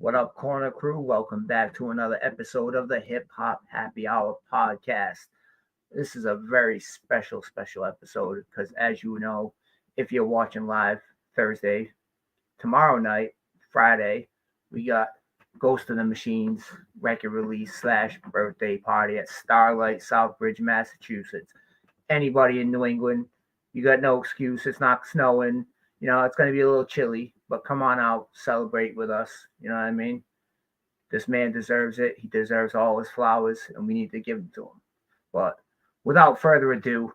What up, Corner Crew? Welcome back to another episode of the Hip Hop Happy Hour podcast. This is a very special episode because, as you know, if you're watching live Thursday, tomorrow night, Friday, we got Ghost of the Machines record release slash birthday party at Starlight, Southbridge, Massachusetts. Anybody in New England, you got no excuse. It's not snowing. It's going to be a little chilly, but come on out, celebrate with us. You know what I mean? This man deserves it. He deserves all his flowers, and we need to give them to him. But without further ado,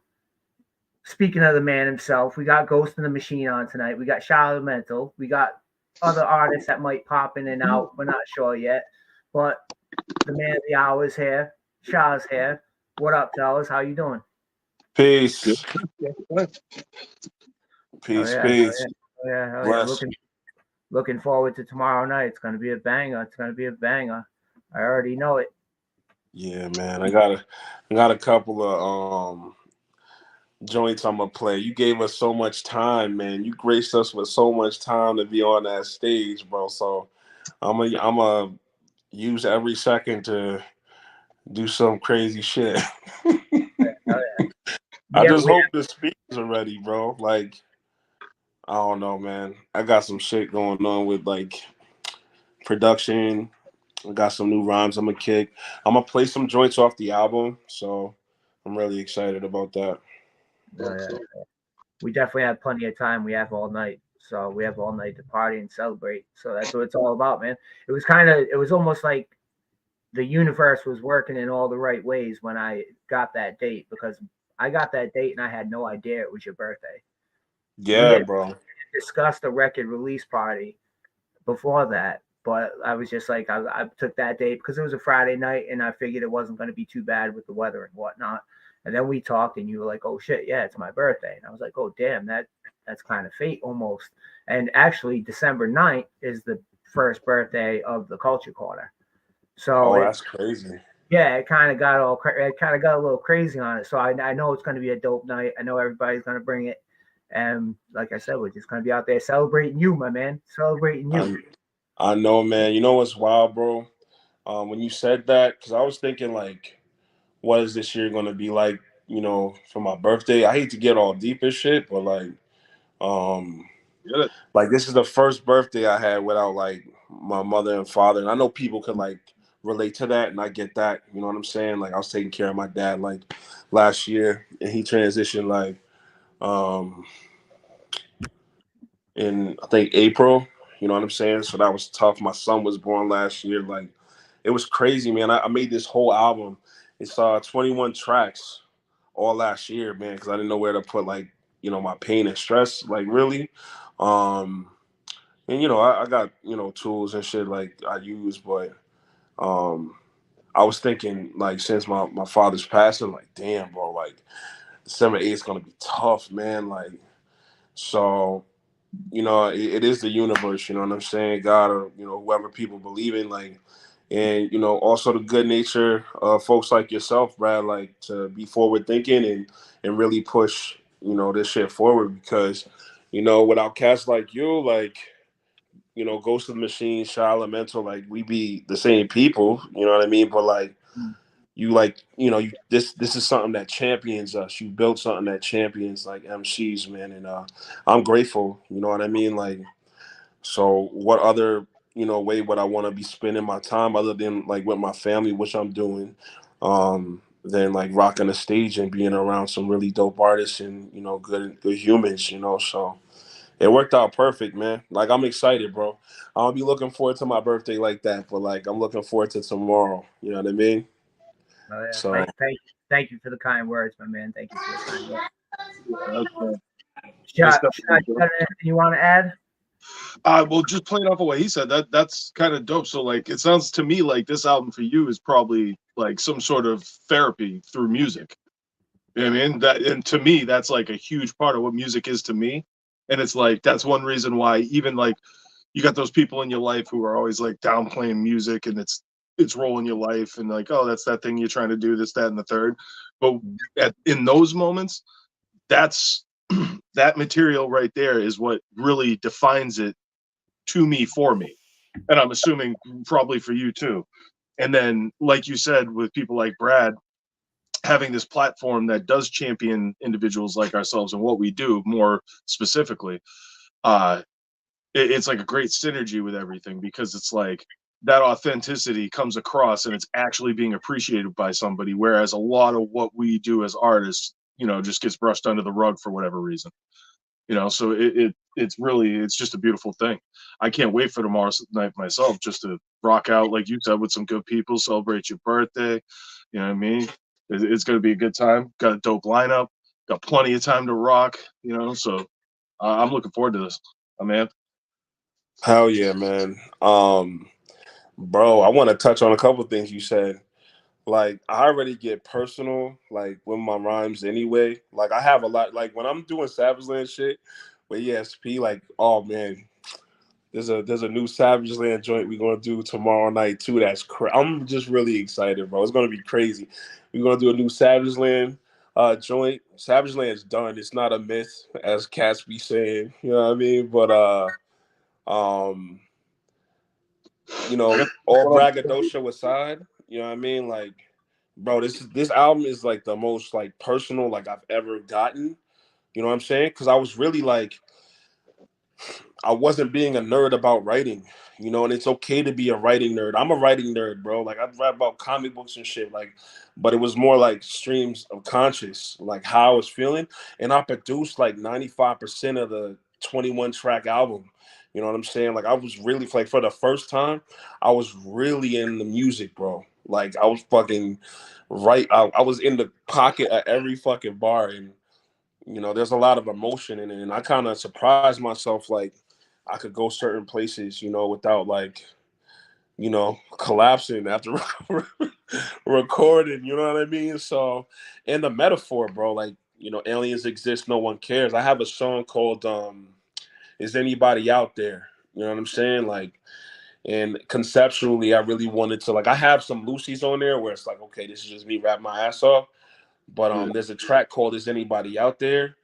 speaking of the man himself, we got Ghost in the Machine on tonight. We got Charlotte Mental. We got other artists that might pop in and out. We're not sure yet. But the man of the hour is here. Shaw's here. What up, fellas? How you doing? Peace. Peace. Looking forward to tomorrow night. It's gonna be a banger. I already know it. Yeah, man. I got a couple of joints I'm gonna play. You gave us so much time, man. You graced us with so much time to be on that stage, bro. So I'm gonna use every second to do some crazy shit. I just hope the speakers are ready, bro. Like, I don't know, man. I got some shit going on with like production. I got some new rhymes I'm gonna kick. I'm gonna play some joints off the album, so I'm really excited about that. We definitely have plenty of time. We have all night, so we have all night to party and celebrate. So that's what it's all about, man. It was almost like the universe was working in all the right ways when I got that date, because I got that date and I had no idea it was your birthday. Yeah, bro. Discussed the record release party before that, but I was just like, I took that date because it was a Friday night and I figured it wasn't going to be too bad with the weather and whatnot. And then we talked and you were like, oh shit, yeah, it's my birthday. And I was like, oh damn, that's kind of fate almost. And actually December 9th is the first birthday of the Culture Corner. So that's crazy. Yeah, it kind of got a little crazy on it. So I know it's going to be a dope night. I know everybody's going to bring it. And like I said, we're just going to be out there celebrating you, my man. Celebrating you. I know, man. You know what's wild, bro? When you said that, because I was thinking, like, what is this year going to be like, for my birthday? I hate to get all deep and shit, but, like this is the first birthday I had without, like, my mother and father. And I know people could, like, relate to that, and I get that. You know what I'm saying? Like, I was taking care of my dad, like, last year, and he transitioned, like, in, I think, April. You know what I'm saying? So that was tough. My son was born last year. Like, it was crazy, man. I made this whole album. It's 21 tracks all last year, man, because I didn't know where to put, like, my pain and stress, like, really. And, I got, tools and shit, like, I use, but I was thinking, like, since my father's passing, like, damn, bro, like, December 8th is going to be tough, man. Like, so, it is the universe, you know what I'm saying? God, or, whoever people believe in, like, and, also the good nature of folks like yourself, Brad, like, to be forward thinking and really push, this shit forward, because, without cats like you, like, Ghost of the Machine, Charlotte Mental, like, we be the same people, you know what I mean? But, like, you, like, this is something that champions us. You built something that champions, like, MCs, man, and I'm grateful, you know what I mean? Like, so what other, way would I want to be spending my time other than, like, with my family, which I'm doing, than, like, rocking the stage and being around some really dope artists and, good humans, so it worked out perfect, man. Like, I'm excited, bro. I'll be looking forward to my birthday like that, but, like, I'm looking forward to tomorrow. You know what I mean? Oh, yeah. So Thank you for the kind words, my man. Thank you for the kind words. Shot, you got anything you want to add? Well, just playing off of what he said, that's kind of dope. So, like, it sounds to me like this album for you is probably like some sort of therapy through music. You know what I mean? And to me, that's like a huge part of what music is to me. And it's like that's one reason why even like you got those people in your life who are always like downplaying music and it's role in your life and like, oh, that's that thing you're trying to do, this, that, and the third. But in those moments, that's that material right there is what really defines it to me, for me. and I'm assuming probably for you too. And then, like you said, with people like Brad, having this platform that does champion individuals like ourselves and what we do more specifically, uh, it's like a great synergy with everything, because it's like that authenticity comes across and it's actually being appreciated by somebody, whereas a lot of what we do as artists, just gets brushed under the rug for whatever reason. So it's just a beautiful thing. I can't wait for tomorrow night myself, just to rock out, like you said, with some good people, celebrate your birthday. You know what I mean? It's going to be a good time. Got a dope lineup, got plenty of time to rock. So I'm looking forward to this, man. Hell yeah, man. Bro, I want to touch on a couple of things you said. Like, I already get personal, like, with my rhymes anyway. Like, I have a lot, like, when I'm doing Savage Land shit with ESP, like, oh man, there's a new Savage Land joint we're gonna do tomorrow night too. I'm just really excited, bro. It's gonna be crazy. We're gonna do a new Savage Land joint. Savage Land's done. It's not a myth, as cats be saying. You know what I mean? But um, all braggadocio aside, you know what I mean? Like, bro, this album is like the most like personal like I've ever gotten. You know what I'm saying? Because I was really like, I wasn't being a nerd about writing, and it's okay to be a writing nerd. I'm a writing nerd, bro. Like, I write about comic books and shit, like, but it was more like streams of conscious, like how I was feeling. And I produced like 95% of the 21 track album. You know what I'm saying? Like, I was really like, for the first time, I was really in the music, bro. Like, I was fucking right. I was in the pocket at every fucking bar. And there's a lot of emotion in it. And I kind of surprised myself, like, I could go certain places, without like, collapsing after recording, you know what I mean? So, and the metaphor, bro, like, aliens exist, no one cares. I have a song called Is Anybody Out There? You know what I'm saying? Like, and conceptually, I really wanted to, like, I have some Lucy's on there where it's like, okay, this is just me rap my ass off. But there's a track called Is Anybody Out There?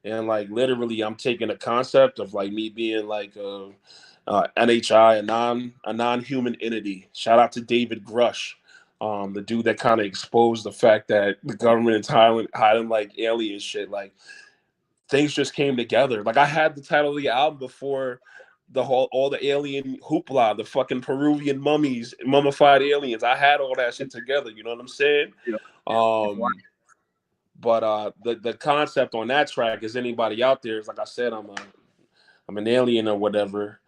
And like literally, I'm taking a concept of like me being like NHI, a non-human entity. Shout out to David Grush, the dude that kind of exposed the fact that the government is hiding like alien shit. Like, things just came together. Like, I had the title of the album before all the alien hoopla, the fucking Peruvian mummies, mummified aliens. I had all that shit together. You know what I'm saying? Yeah. But the concept on that track Is Anybody Out There is, like I said, I'm an alien or whatever,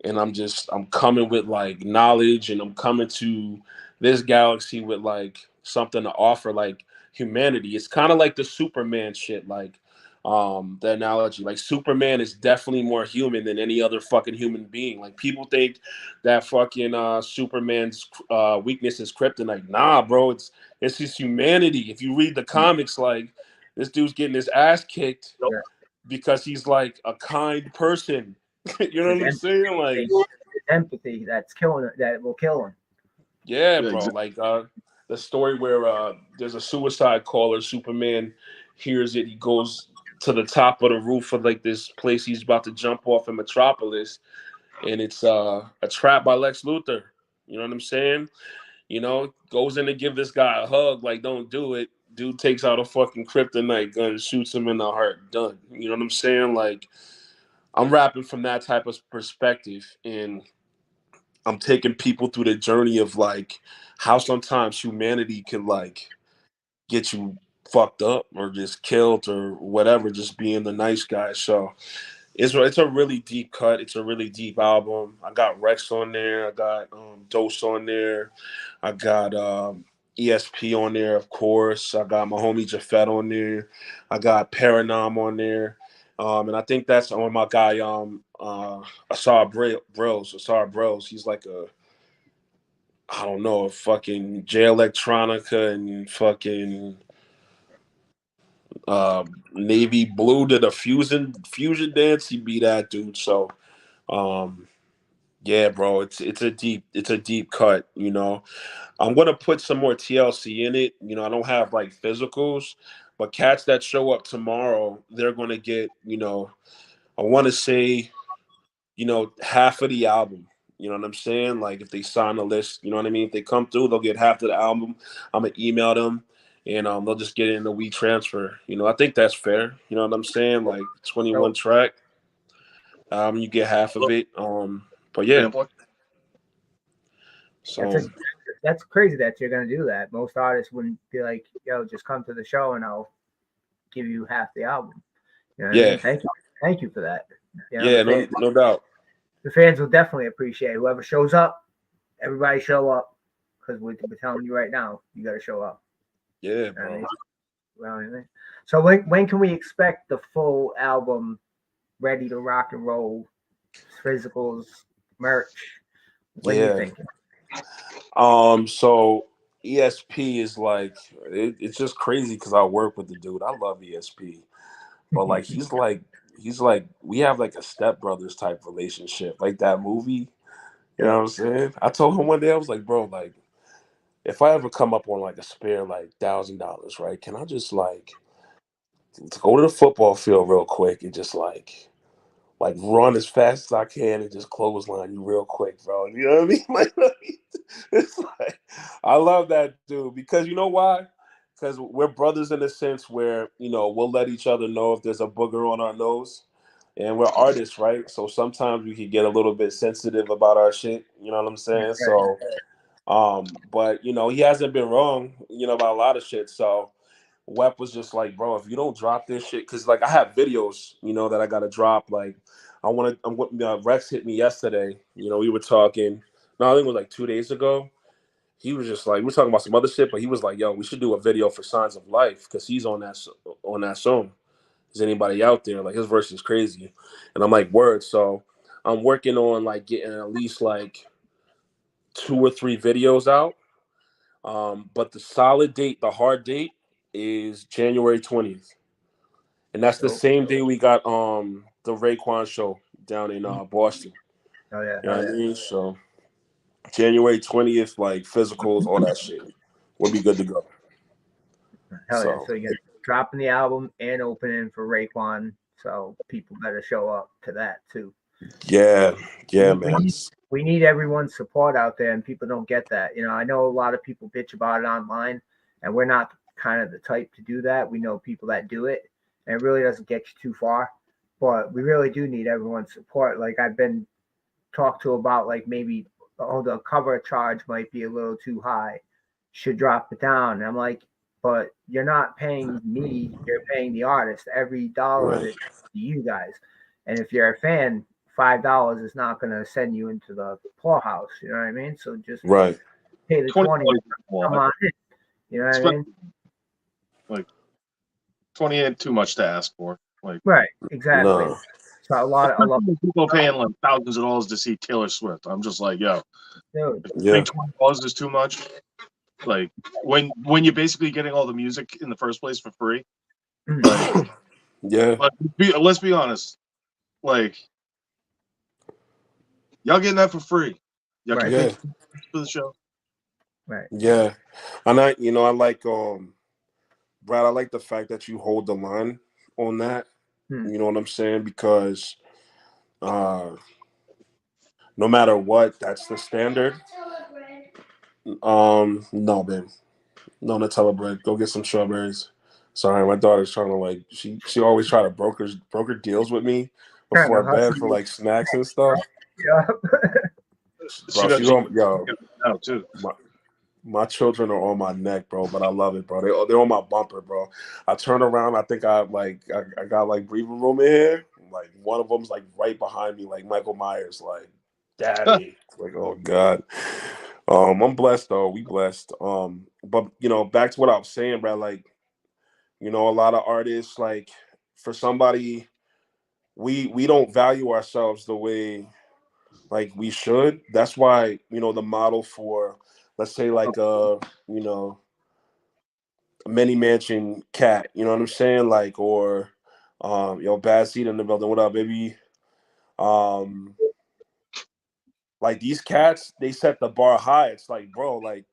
and I'm coming with like knowledge, and I'm coming to this galaxy with like something to offer, like humanity. It's kind of like the Superman shit, like the analogy. Like, Superman is definitely more human than any other fucking human being. Like, people think that fucking Superman's weakness is kryptonite. Nah, bro, it's his humanity. If you read the comics, like, this dude's getting his ass kicked because he's like a kind person. You know what I'm saying? Like, empathy that will kill him. Yeah, bro. Exactly. Like the story where there's a suicide caller. Superman hears it. He goes to the top of the roof of like this place he's about to jump off in Metropolis, and it's a trap by Lex Luthor. You know what I'm saying? Goes in to give this guy a hug. Like, don't do it. Dude takes out a fucking kryptonite gun, shoots him in the heart. Done. You know what I'm saying? Like, I'm rapping from that type of perspective, and I'm taking people through the journey of like how sometimes humanity can like get you fucked up or just killed or whatever, just being the nice guy. So it's a really deep cut. It's a really deep album. I got Rex on there. I got Dose on there. I got ESP on there, of course. I got my homie Jafet on there. I got Paranorm on there. And I think that's on my guy Asar Bros. He's like I don't know, a fucking J Electronica and fucking Navy Blue did a fusion dance. He be that dude. So yeah, bro, it's a deep cut, I'm gonna put some more TLC in it. I don't have like physicals, but cats that show up tomorrow, they're gonna get, I wanna say, half of the album. You know what I'm saying? Like if they sign the list, you know what I mean? If they come through, they'll get half of the album. I'm gonna email them and they'll just get it in the we transfer. You know, I think that's fair. You know what I'm saying? Like 21 So track, you get half of it. But yeah, Sampler. that's so a that's crazy that you're gonna do that. Most artists wouldn't be like, "Yo, just come to the show and I'll give you half the album." You know what I yeah, mean? Thank you for that. You know, yeah, no doubt. the fans will definitely appreciate whoever shows up. Everybody show up because we're telling you right now, you got to show up. Yeah, You know what I bro. mean? Well, so when can we expect the full album ready to rock and roll? Physicals, merch. When do you Yeah. think? So ESP is like it's just crazy because I work with the dude. I love ESP, but like he's like we have like a stepbrothers type relationship, like that movie. You know what I'm saying? I told him one day I was like, bro, like if I ever come up on like a spare like $1,000, right? Can I just like go to the football field real quick and just like run as fast as I can and just clothesline you real quick, bro. You know what I mean? Like it's like I love that dude because you know why? Because we're brothers in a sense where we'll let each other know if there's a booger on our nose, and we're artists, right? So sometimes we can get a little bit sensitive about our shit. You know what I'm saying? So, but he hasn't been wrong, about a lot of shit. So Wep was just like, bro, if you don't drop this shit, because like I have videos, that I gotta drop. Like Rex hit me yesterday. We were talking. No, I think it was like 2 days ago. He was just like, we're talking about some other shit, but he was like, yo, we should do a video for Signs of Life because he's on that song. Is anybody out there? Like his verse is crazy, and I'm like, word. So I'm working on like getting at least like 2 or 3 videos out. But the solid date, the hard date, is January 20th. And that's the So, same day we got the Raekwon show down in Boston. oh yeah, You know what I mean? So January 20th, like physicals, all that shit. We'll be good to go. hell yeah. So So you got dropping the album and opening for Raekwon. So people better show up to that too. yeah, we, man. we need everyone's support out there, and people don't get that. I know a lot of people bitch about it online, and we're not kind of the type to do that. We know people that do it, and it really doesn't get you too far. But we really do need everyone's support. Like I've been talked to about, like maybe the cover charge might be a little too high, should drop it down. And I'm like, but you're not paying me, you're paying the artist. Every dollar Right. that's to you guys. And if you're a fan, $5 is not going to send you into the poorhouse. You know what I mean? So just Right. pay the 20. Come on in. You know what I mean? Like 20 ain't too much to ask for. Like Right. Exactly. No. So a lot of people paying like thousands of dollars to see Taylor Swift. I'm just like, yo, dude. if you think $20 is too much, like when you're basically getting all the music in the first place for free. Like, Yeah. but let's be honest, like y'all getting that for free. Y'all Right. can pay for the show. Right. Yeah. And I like Brad, I like the fact that you hold the line on that. You know what I'm saying? Because no matter what, that's the standard. No, babe. No Nutella bread. Go get some strawberries. Sorry, my daughter's trying to like she always try to broker deals with me Trying to before bed for like snacks and stuff. Yeah. Bro, she's on yo. Too. My children are on my neck, bro, but I love it, bro. They're on my bumper, bro. I turn around, I think I got like breathing room in here. Like one of them's like right behind me, like Michael Myers, like daddy. Like, oh God. I'm blessed though. We blessed. But back to what I was saying, bro, like, a lot of artists, like for somebody, we don't value ourselves the way like we should. That's why, the model for, let's say like a mini mansion cat, you know what I'm saying? Like, or bad seed in the building. What up, baby? Like these cats, they set the bar high. It's like, bro, like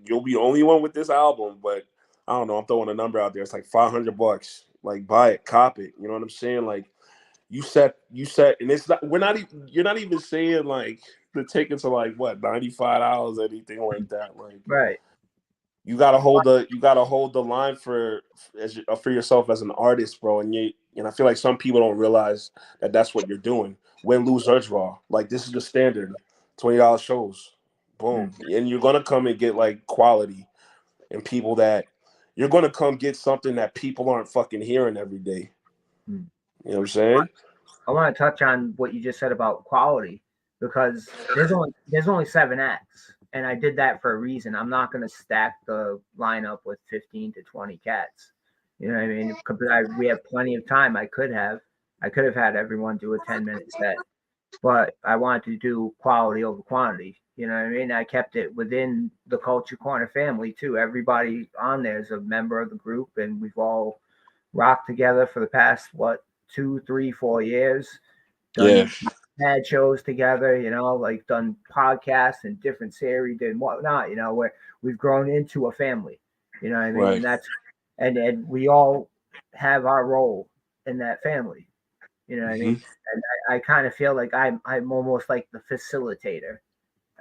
you'll be the only one with this album, but I don't know. I'm throwing a number out there. It's like $500. Like buy it, cop it. You know what I'm saying? Like you set, and it's not. We're not. You're not even saying like the tickets are like what $95, anything like that. Like Right. you gotta hold the line for yourself as an artist, bro. And I feel like some people don't realize that that's what you're doing. Win, lose, or draw. Like this is the standard. $20 shows, boom, and you're gonna come and get like quality and people that you're gonna come get something that people aren't fucking hearing every day. You know what I'm saying? I want to touch on what you just said about quality because there's only 7 acts, and I did that for a reason. I'm not going to stack the lineup with 15 to 20 cats. You know what I mean? We have plenty of time. I could have had everyone do a 10-minute set, but I wanted to do quality over quantity. You know what I mean? I kept it within the Culture Corner family too. Everybody on there is a member of the group, and we've all rocked together for the past 2, 3, 4 years. Done had shows together, like done podcasts and different series and whatnot, where we've grown into a family. You know what I mean? Right. And that's and we all have our role in that family. You know what I mean? And I kind of feel like I'm almost like the facilitator.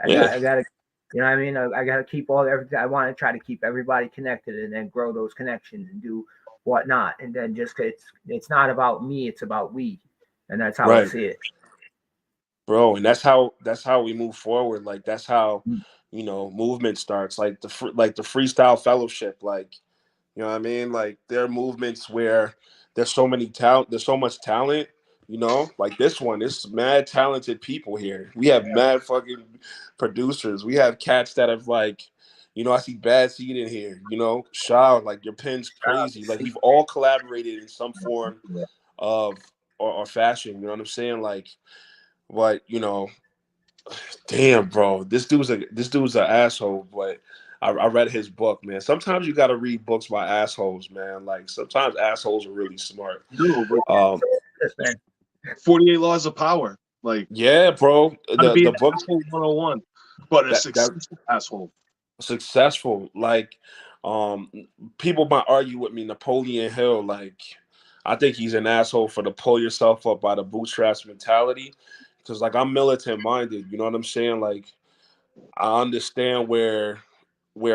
I gotta you know what I mean? I gotta keep everything. I want to try to keep everybody connected and then grow those connections and do whatnot. And then just it's not about me, it's about we. And that's how I see it. Bro, and that's how we move forward. Like that's how movement starts. Like the freestyle fellowship. Like you know what I mean. Like there are movements where there's so much talent. Like this one. There's mad talented people here. We have mad fucking producers. We have cats that have like. I see Bad Seed in here. Shaw, like your pen's crazy. Like we've all collaborated in some form of or fashion. You know what I'm saying? Like. But damn, bro, this dude's an asshole. But I read his book, man. Sometimes you got to read books by assholes, man. Like sometimes assholes are really smart. 48 Laws of Power, like yeah, bro. The book 101, but a successful asshole. Successful, like people might argue with me. Napoleon Hill, like I think he's an asshole for the pull yourself up by the bootstraps mentality. Because like I'm militant minded, you know what I'm saying? Like I understand where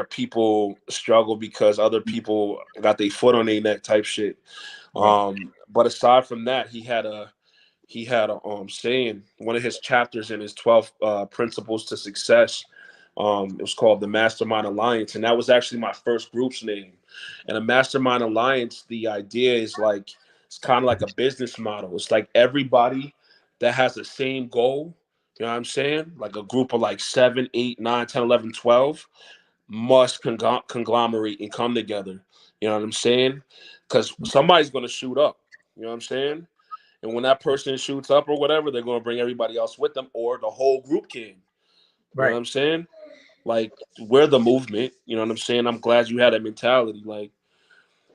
people struggle because other people got their foot on their neck type shit. But aside from that, he had a saying, one of his chapters in his 12 principles to success. It was called the Mastermind Alliance, and that was actually my first group's name. And a Mastermind Alliance, the idea is like it's kind of like a business model. It's like everybody that has the same goal, you know what I'm saying? Like a group of like 7, 8, 9, 10, 11, 12 must conglomerate and come together. You know what I'm saying? Because somebody's going to shoot up. You know what I'm saying? And when that person shoots up or whatever, they're going to bring everybody else with them, or the whole group can. You know what I'm saying? Like, we're the movement. You know what I'm saying? I'm glad you had that mentality. Like,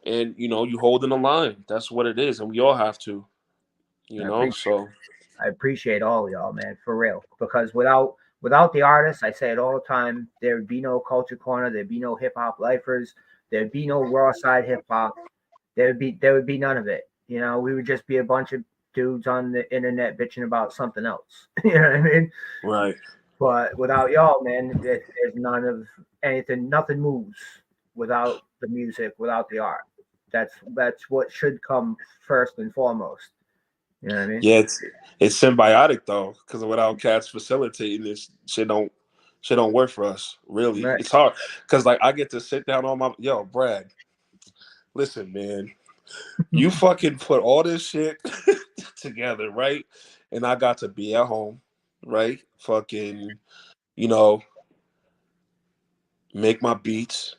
and, you holding the line. That's what it is. And we all have to. I appreciate all of y'all, man, for real. Because without the artists, I say it all the time, there would be no Culture Corner, there'd be no hip hop lifers, there'd be no raw side hip hop, there would be none of it. We would just be a bunch of dudes on the internet bitching about something else. You know what I mean? Right. But without y'all, man, there's none of anything. Nothing moves without the music, without the art. That's what should come first and foremost. You know what I mean? Yeah, it's symbiotic though, because without cats facilitating this, shit don't work for us. Really, It's hard because like I get to sit down on my Brad. Listen, man, you fucking put all this shit together, right? And I got to be at home, right? Fucking, make my beats,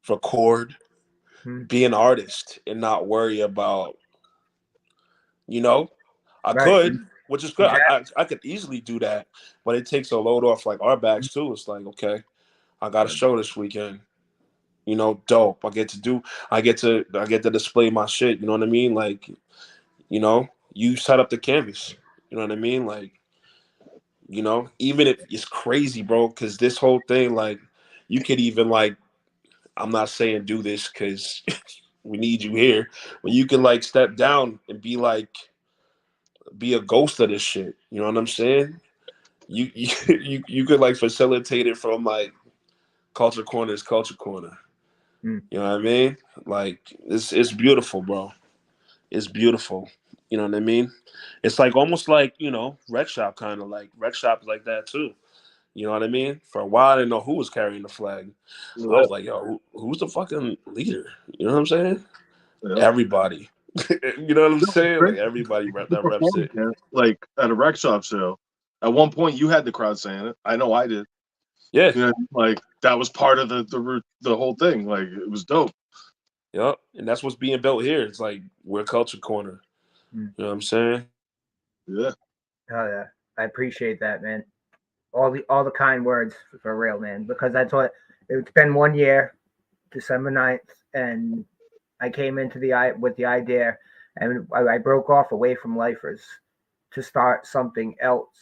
record, be an artist, and not worry about, I could, which is good. I could easily do that, but it takes a load off like our backs too. It's like, okay, I got a show this weekend. Dope. I get to display my shit. You know what I mean? Like, you set up the canvas. You know what I mean? Like, even if it's crazy, bro, because this whole thing, like, you could even like, I'm not saying do this because we need you here, but you can like step down and be like, be a ghost of this shit. You know what I'm saying? You could like facilitate it from like culture corner is culture corner. Mm. You know what I mean? Like it's beautiful, bro. It's beautiful. You know what I mean? It's like almost like, Rec Shop kind of like Rec Shop is like that too. You know what I mean? For a while, I didn't know who was carrying the flag. I Yeah, was like, yo, who's the fucking leader? You know what I'm saying? yeah. Everybody. You know what I'm No, it's saying? great. Like everybody The that reps performance, it. man. Like at a rec shop show, at one point you had the crowd saying it. I know I did. Yeah. You know, like that was part of the whole thing. Like it was dope. Yep. And that's what's being built here. It's like we're culture corner. Mm. You know what I'm saying? Yeah. Oh yeah, I appreciate that, man. All the kind words for real, man. Because that's what it's been 1 year, December 9th, and I came into with the idea, and I broke off away from Lifers to start something else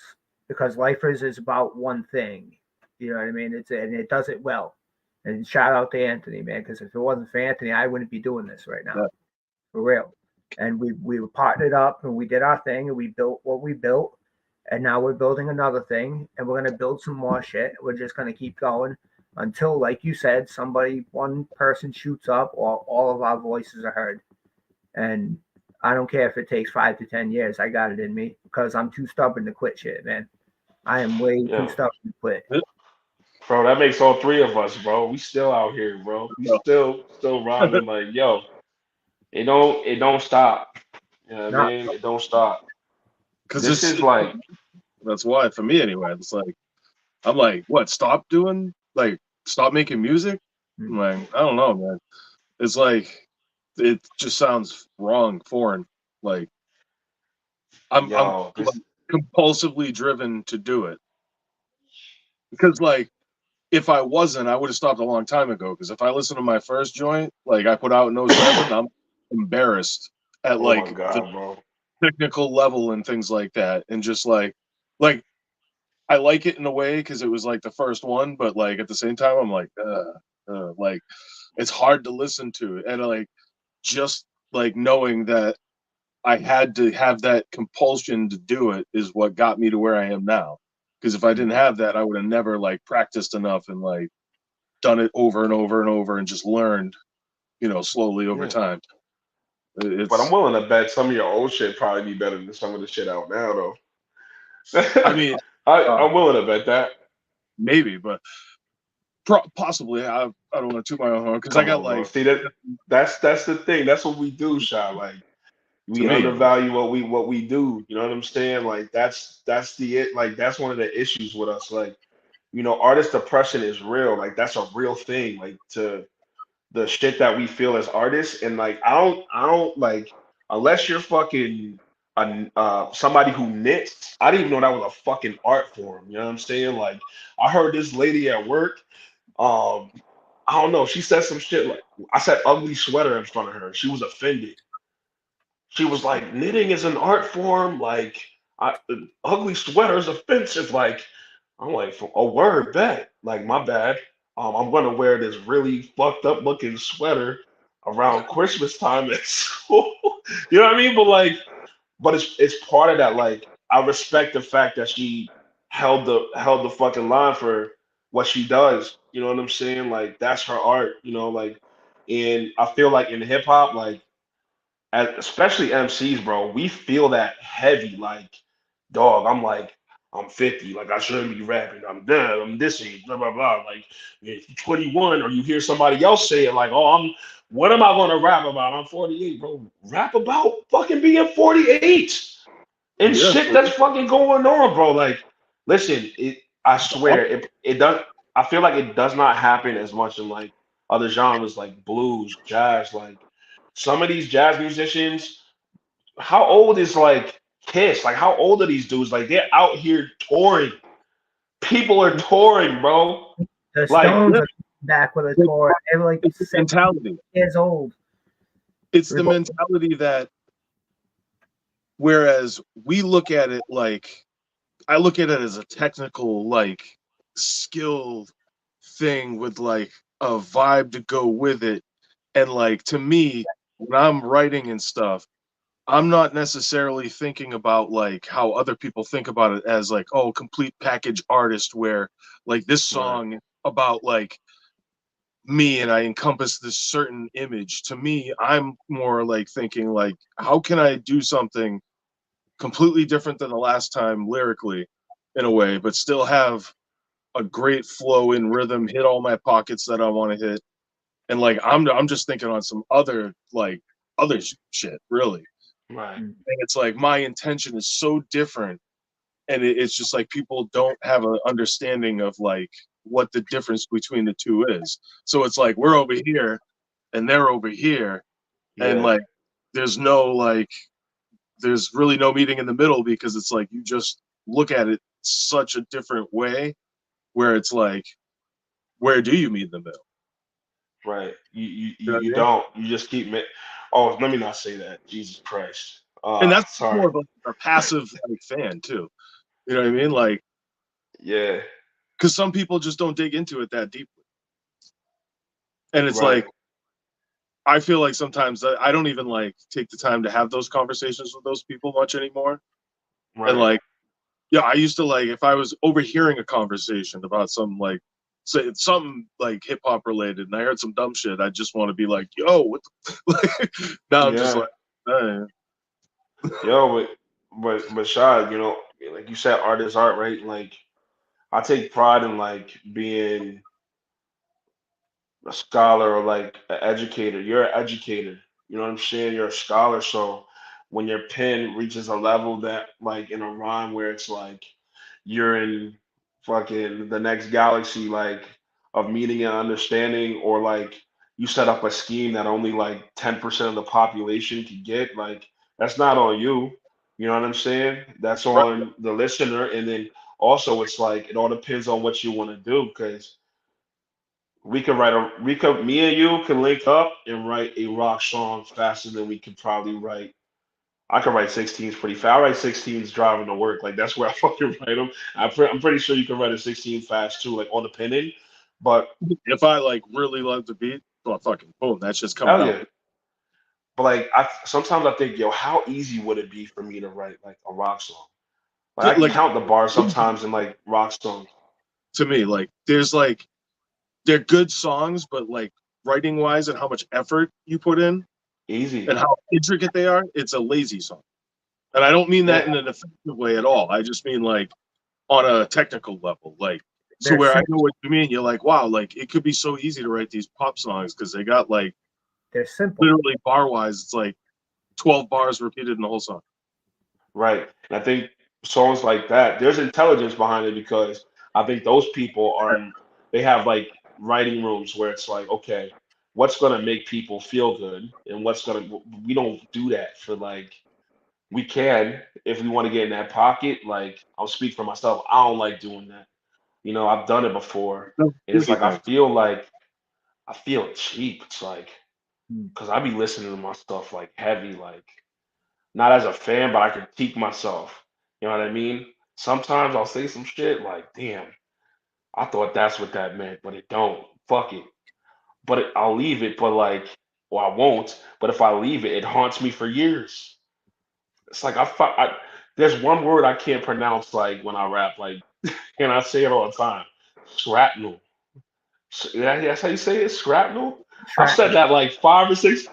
because Lifers is about one thing. You know what I mean? And it does it well. And shout out to Anthony, man, because if it wasn't for Anthony, I wouldn't be doing this right now, Yeah. for real. And we were partnered up, and we did our thing, and we built what we built, and now we're building another thing, and we're gonna build some more shit. We're just gonna keep going until, like you said, one person shoots up, or all of our voices are heard. And I don't care if it takes 5 to 10 years. I got it in me because I'm too stubborn to quit shit, man. I am way too Yeah. stubborn to quit. Bro, that makes all three of us, bro. We still out here, bro. We still rhyming like, yo, it don't stop. You know what I Not mean? It don't stop. Because This is like, that's why for me anyway. It's like I'm like, what? Stop making music. I'm like, I don't know, man. It's like it just sounds wrong, foreign. Like I'm yo, like, this compulsively driven to do it because like if I wasn't, I would have stopped a long time ago. Because if I listen to my first joint, like I put out in '07, I'm embarrassed at oh my like the god, bro. technical level and things like that, and just like I like it in a way because it was like the first one, but like at the same time, I'm like it's hard to listen to, and like just like knowing that I had to have that compulsion to do it is what got me to where I am now. Because if I didn't have that, I would have never like practiced enough and like done it over and over and over and just learned, slowly over Yeah. time. But I'm It's, willing to bet some of your old shit probably be better than some of the shit out now, though. I mean, I'm willing to bet that. maybe, but possibly. I don't want to toot my own horn because I Come got on, bro. like See that's the thing. That's what we do, Shy. Like to we me. undervalue what we do. You know what I'm saying? Like that's the it. Like that's one of the issues with us. Like artist depression is real. Like that's a real thing. Like to the shit that we feel as artists, and like I don't like unless you're fucking somebody who knits. I didn't even know that was a fucking art form. You know what I'm saying? Like I heard this lady at work. Um, I don't know. She said some shit like I said ugly sweater in front of her. She was offended. She was like, knitting is an art form. Like, ugly sweater is offensive. Like, I'm like, a word bet. Like, my bad. I'm gonna wear this really fucked up looking sweater around Christmas time at school. You know what I mean? But it's part of that. Like, I respect the fact that she held the fucking line for what she does. You know what I'm saying? Like, that's her art. Like, and I feel like in hip hop, like especially MCs, bro, we feel that heavy. Like, dog, I'm 50, like I shouldn't be rapping. I'm dead. I'm this age, blah blah blah. Like, if you're 21, or you hear somebody else say it, like, oh, what am I gonna rap about? I'm 48, bro. Rap about fucking being 48 and Yeah, shit that's fucking going on, bro. Like, listen, I swear, it does. I feel like it does not happen as much in like other genres like blues, jazz, like some of these jazz musicians, how old is like Kiss? Like how old are these dudes? Like they're out here touring. People are touring, bro. the Like, Stones are back with a tour. They're like it's the 70 mentality. years old. It's the mentality that whereas we look at it like I look at it as a technical like skill thing with like a vibe to go with it. And like to me, when I'm writing and stuff, I'm not necessarily thinking about like how other people think about it as like, oh, complete package artist where like this song about like me and I encompass this certain image. To me, I'm more like thinking like, how can I do something completely different than the last time lyrically in a way, but still have a great flow in rhythm, hit all my pockets that I want to hit. And like I'm just thinking on some other like other shit, really. Right. Mm. And it's like my intention is so different, and it's just like people don't have an understanding of like what the difference between the two is. So it's like we're over here and they're over here, and Yeah. like there's no like there's really no meeting in the middle because it's like you just look at it such a different way where it's like where do you meet in the middle? Right. You know what You I mean? don't. You just keep. Oh, let me not say that. Jesus Christ. And that's Sorry. more of a passive like fan too. You know what I mean? Like Yeah. because some people just don't dig into it that deeply, and it's Right. like I feel like sometimes I don't even like take the time to have those conversations with those people much anymore. And Right. like, yeah, I used to like if I was overhearing a conversation about some like say it's something like hip hop related and I heard some dumb shit, I just want to be like, yo, what the like, now I'm just Yeah. like, eh. Yo, but Shad, like you said, art is art, right? Like I take pride in like being a scholar or like an educator. You're an educator. You know what I'm saying? You're a scholar. So when your pen reaches a level that like in a rhyme where it's like you're in fucking the next galaxy, like of meaning and understanding, or like you set up a scheme that only like 10% of the population can get, like that's not on you. You know what I'm saying? That's Right. on the listener. And then also it's like it all depends on what you want to do because me and you can link up and write a rock song faster than we could probably write. I can write 16s pretty fast. I write 16s driving to work. Like that's where I fucking write them. I'm pretty sure you can write a 16 fast too, like on the penning. But If I like really love the beat, well fucking boom, that's just coming hell out. yeah. But like I sometimes I think, yo, how easy would it be for me to write like a rock song? Like I can Like count the bars sometimes in like rock songs. to me, like there's like they're good songs, but like writing wise and how much effort you put in Easy. and how intricate they are, it's a lazy song. And I don't mean that Yeah. in an offensive way at all. I just mean like on a technical level, like so They're where I simple. know what you mean. You're like, wow, like it could be so easy to write these pop songs because they got like They're simple. literally bar wise, it's like 12 bars repeated in the whole song. Right. And I think songs like that, there's intelligence behind it because I think those people they have like writing rooms where it's like, okay, what's going to make people feel good? And we don't do that for like, we can if we want to get in that pocket. Like, I'll speak for myself. I don't like doing that. I've done it before. No, And it's booty like, thing. I feel cheap. It's like, Mm. because I be listening to my stuff like heavy, like, not as a fan, but I critique myself. You know what I mean? Sometimes I'll say some shit like, damn, I thought that's what that meant, but it don't. Fuck it. I'll leave it, but like, well, I won't. But if I leave it, it haunts me for years. It's like there's one word I can't pronounce like when I rap, like, and I say it all the time. Shrapnel. That's how you say it? Shrapnel? I've said Shrapnel. that like 5 or 6.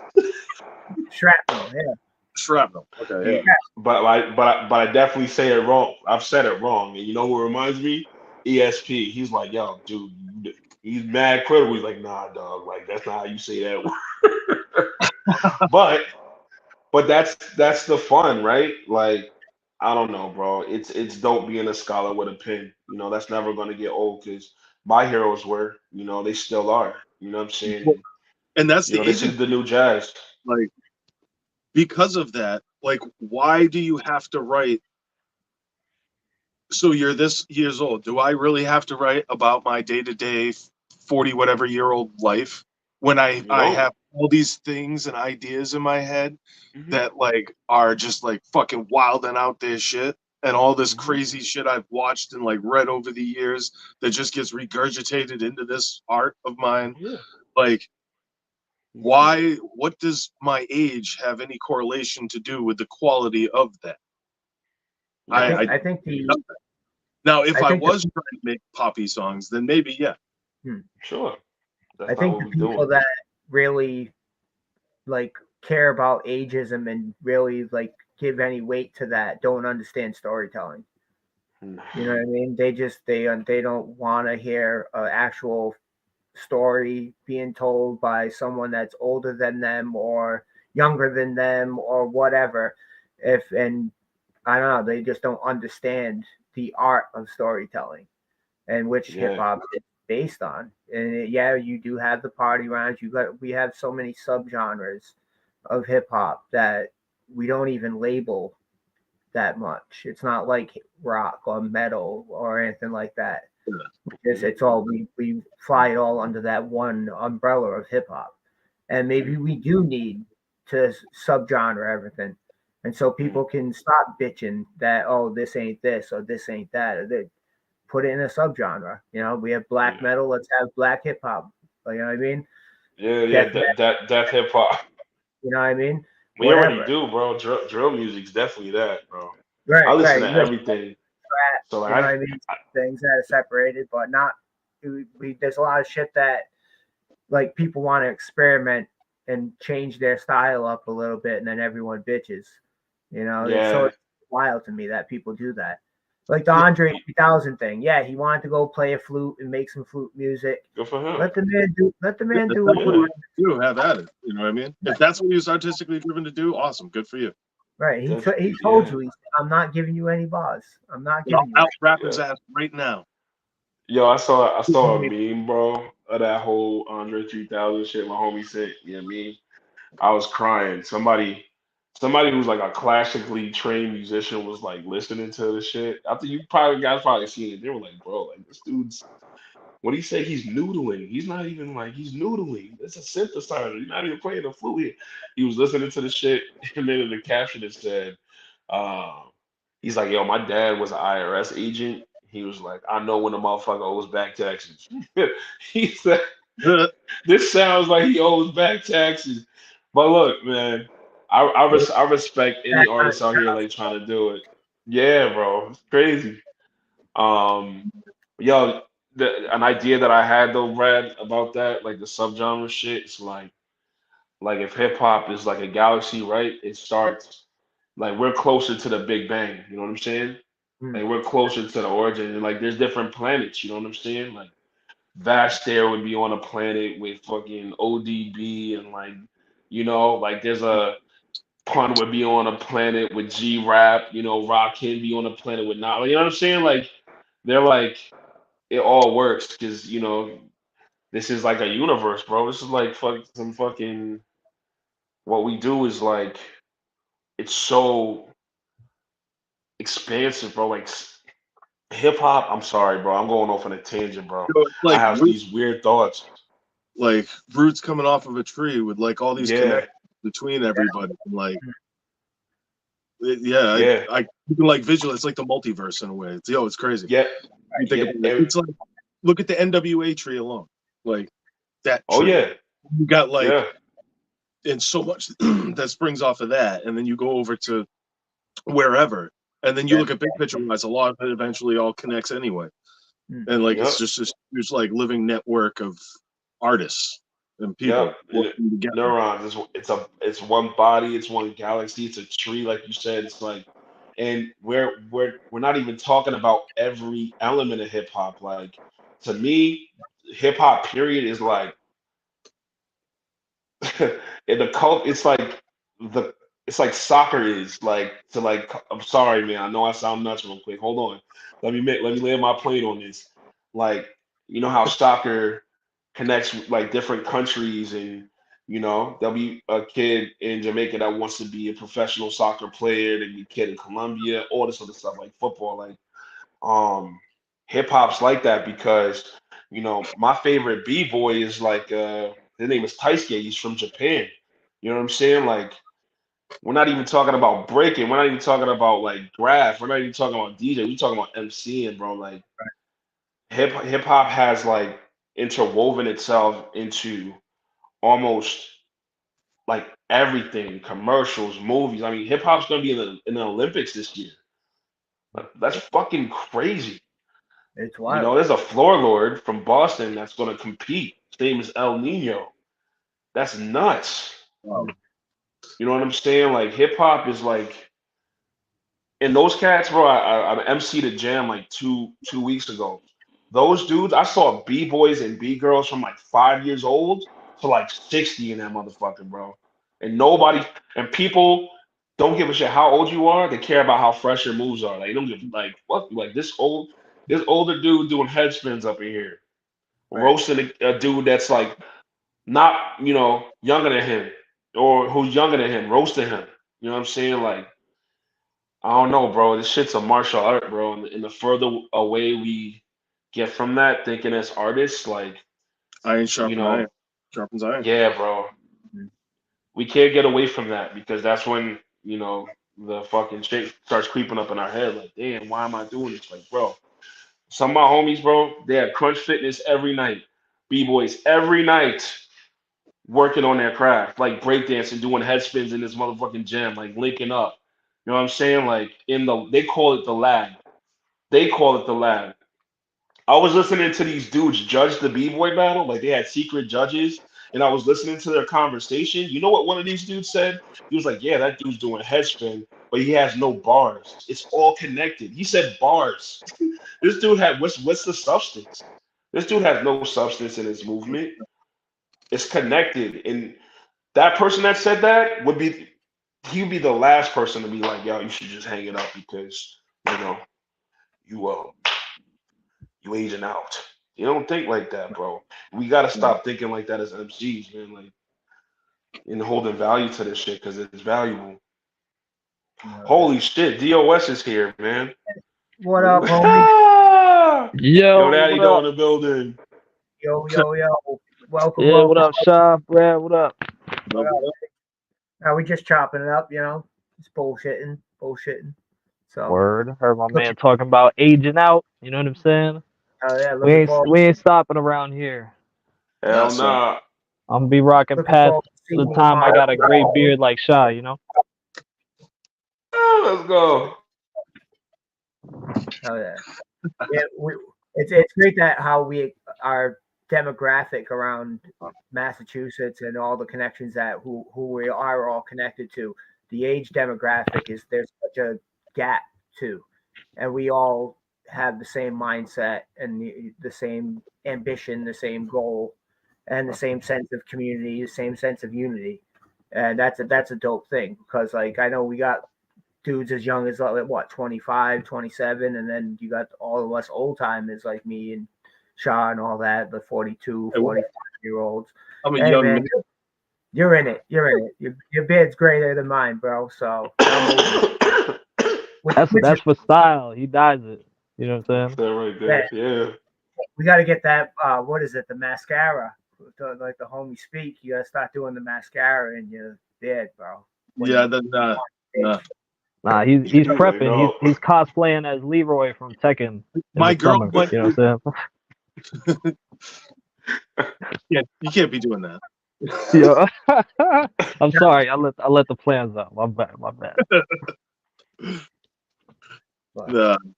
Shrapnel. Yeah. Shrapnel. Okay, yeah. But I definitely say it wrong. I've said it wrong, and you know who reminds me? ESP. He's like, yo, dude, he's mad critical. He's like, nah, dog, like that's not how you say that word. but but that's the fun, right? Like, I don't know, bro. It's dope being a scholar with a pen. That's never gonna get old because my heroes were, they still are. You know what I'm saying? Well, And and that's the this easy is the new jazz. like because of that, like why do you have to write so you're this years old? Do I really have to write about my day-to-day 40 whatever year old life when You I don't. have all these things and ideas in my head Hmm. that like are just like fucking wild and out there shit and all this Hmm. crazy shit I've watched and like read over the years that just gets regurgitated into this art of mine. Yeah. Like what does my age have any correlation to do with the quality of that? Yeah. I think Now, if I I think was trying to make poppy songs, then maybe, yeah. Sure. That's I not think what the we're people doing. that really like care about ageism and really like give any weight to that don't understand storytelling. You know what I mean? They don't want to hear an actual story being told by someone that's older than them or younger than them or whatever. If and I don't know, they just don't understand the art of storytelling and which hip Yeah. hop is based on. And yeah, you do have the party rhymes. We have so many subgenres of hip hop that we don't even label that much. It's not like rock or metal or anything like that. It's all we fly it all under that one umbrella of hip hop. And maybe we do need to subgenre everything. And so people can stop bitching that, oh, this ain't this or this ain't that. They put it in a subgenre. You know, we have black Yeah. metal, let's have black hip hop. You know what I mean? Yeah. Yeah. Death metal, Death hip hop. you know what I mean? We already Whatever. do, bro. Drill music's definitely that, bro. I Right, listen right. to You got everything. trap, So you know what like I mean? Things that are separated, but not. There's a lot of shit that like people want to experiment and change their style up a little bit, and then everyone bitches. You know, it's yeah. sort of wild to me that people do that. Like the Andre 3000 thing. Yeah, he wanted to go play a flute and make some flute music. Good for him. Let the man do. Let the Yeah, man if do what that's he what you Yeah. wants. do, have at it. You know what I mean? If that's what he was artistically driven to do, awesome. Good for you. Right. He told Yeah. you. He said, I'm not giving you any bars. I'm not But I'll giving you out any. rap his Yeah. ass right now. Yo, I saw a meme, bro, of that whole Andre 3000 shit. My homie sent me a meme. I was crying. Somebody who's like a classically trained musician was like listening to the shit. I think you probably guys probably seen it. They were like, bro, like this dude's what he say he's noodling. He's not even like he's noodling. It's a synthesizer. He's not even playing the flute here. He was listening to the shit, and then in the caption it said, uh, he's like, yo, my dad was an IRS agent. He was like, I know when a motherfucker owes back taxes. He said, this sounds like he owes back taxes. But look, man, I respect any artist out here like trying to do it. Yeah, bro, it's crazy. Um, yo, an idea that I had though, Brad, about that, like the subgenre shit, it's like if hip hop is like a galaxy, right? It starts like we're closer to the Big Bang. You know what I'm saying? Hmm. Like we're closer to the origin, and like there's different planets. You know what I'm saying? Like Vastair would be on a planet with fucking ODB, and like like there's a Pun would be on a planet with G Rap. Rakim be on a planet with not. You know what I'm saying? Like they're like it all works because this is like a universe, bro. This is like some fucking what we do is like it's so expansive, bro. Like hip hop. I'm sorry, bro. I'm going off on a tangent, bro. So it's I like have these weird thoughts. roots coming off of a tree with like all these Yeah, connections between everybody. And, like, yeah, yeah, I you can like visual. It's like the multiverse in a way. It's crazy. yeah, You think yeah. about it. It's like look at the NWA tree alone. Like that Oh tree. yeah, You got like yeah, and so much that springs off of that, and then you go over to wherever, and then you look at big picture wise. A lot of it eventually all connects anyway, and like yep, it's just this huge like living network of artists and yep. people And working together. neurons. It's one body. It's one galaxy. It's a tree, like you said. It's like, and we're not even talking about every element of hip hop. Like to me, hip hop period is like in the cult. The it's like soccer is like to like. I'm sorry, man. I know I sound nuts real quick. Hold on. Let me lay my plate on this. Like you know how soccer connects with like different countries, and there'll be a kid in Jamaica that wants to be a professional soccer player. There'll be a kid in Colombia, all this other stuff like football. Like um, hip hop's like that because my favorite b boy is like his name is Taisuke. He's from Japan. You know what I'm saying? Like we're not even talking about breaking. We're not even talking about like graph. We're not even talking about DJ. We're talking about MCing, bro. Like hip hop has like interwoven itself into almost like everything, commercials, movies. I mean, hip hop's gonna be in the Olympics this year. That's fucking crazy. It's You wild. know, there's a floor lord from Boston that's gonna compete. His name is El Nino. That's nuts. Wow. You know what I'm saying? Like hip hop is like, and those cats, bro. I MC'd a jam like two weeks ago. Those dudes, I saw b boys and b girls from like 5 years old to like 60 in that motherfucker, bro. And nobody and people don't give a shit how old you are. They care about how fresh your moves are. Like they don't give like what like this older dude doing head spins up in here, Right. roasting a dude that's like not younger than him or who's younger than him, roasting him. You know what I'm saying? Like I don't know, bro. This shit's a martial art, bro. And the further away we get from that, thinking as artists, like, Iron you sharpens iron. know, Sharpens iron. yeah, bro. We can't get away from that because that's when, the fucking shit starts creeping up in our head. Like, damn, why am I doing this? Like, bro, some of my homies, bro, they have crunch fitness every night, B-boys every night working on their craft, like breakdancing, doing head spins in this motherfucking gym, like linking up. You know what I'm saying? Like they call it the lab. They call it the lab. I was listening to these dudes judge the b-boy battle, like they had secret judges, and I was listening to their conversation. You know what one of these dudes said? He was like, "Yeah, that dude's doing head spin, but he has no bars. It's all connected." He said bars. This dude had what's the substance? This dude has no substance in his movement. It's connected, and that person that said that he'd be the last person to be like, "Yo, you should just hang it up because you know you you aging out." You don't think like that, bro. We gotta stop thinking like that as MCs, man. Like and holding value to this shit because it's valuable. Holy shit, DOS is here, man. What up, homie? Yo, Yo, Daddy what Doe up? in the building. Yo, yo, yo. Welcome, Yeah, what welcome. up, Sean? Brad, what up? What up? Now we just chopping it up, It's bullshitting. So, Word. Heard my man talking about aging out. You know what I'm saying? yeah, We looking ain't forward, we ain't stopping around here. Hell nah. I'm gonna be rocking looking past forward to the seeing time I my. got a great beard like Shaw, you know? Let's go. Oh yeah, yeah. It's great that how our demographic around Massachusetts and all the connections that who we are all connected to. The age demographic is there's such a gap too, and we all have the same mindset and the same ambition, the same goal, and the same sense of community, the same sense of unity, and that's a dope thing because like I know we got dudes as young as what 25, 27, and then you got all of us old timers like me and Shaw and all that, the 42, 45-year olds. I'm a Hey young man, man. you're in it. Your beard's greater than mine, bro. So That's for style. He dyes it. You know what I'm saying? That right there. Yeah. we got to get that. What is it? The mascara. Like the homie speak. You got to start doing the mascara in your beard, bro. Yeah, then Nah, he's He's prepping. like, no. He's cosplaying as Leroy from Tekken in my the summer. girlfriend. You know what I'm saying? Yeah, you can't be doing that. Yeah. I'm sorry. I let the plans out. My bad.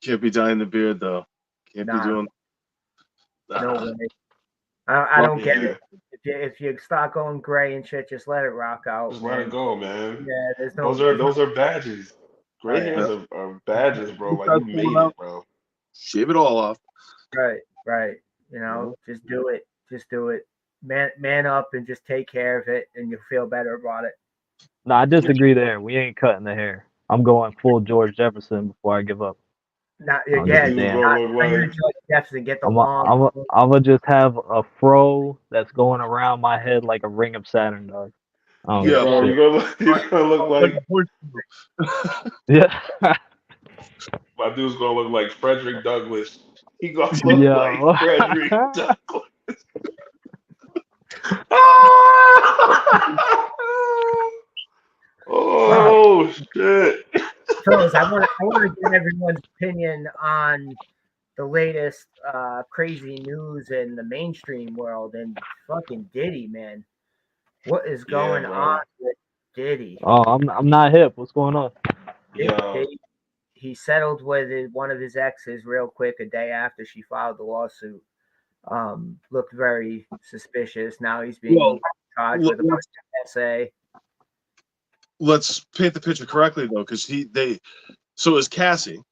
Can't be dyeing the beard though. Can't be doing. No way. I don't get Yeah. it. If you start going gray and shit, just let it rock out. Just let it go, man. Yeah, there's no. Those are badges. Gray hairs are badges, bro. Like you made it, bro. Shave it all off. Right. Just do it. Just do it. Man up and just take care of it, and you'll feel better about it. No, I disagree there. We ain't cutting the hair. I'm going full George Jefferson before I give up. Not I'll again. give a damn. Not George Jefferson. Get the long. I'm gonna just have a fro that's going around my head like a ring of Saturn, dog. Yeah, bro, you're gonna look like yeah. My dude's gonna look like Frederick Douglass. He gonna look like Frederick Douglass. Oh shit! Fellas, I want to get everyone's opinion on the latest crazy news in the mainstream world and fucking Diddy, man. What is Yeah, going bro. on with Diddy? Oh, I'm not hip. What's going on? Yo, He settled with one of his exes real quick a day after she filed the lawsuit. Looked very suspicious. Now he's being Well, charged with a bunch of SA. let's paint the picture correctly though, because so is Cassie,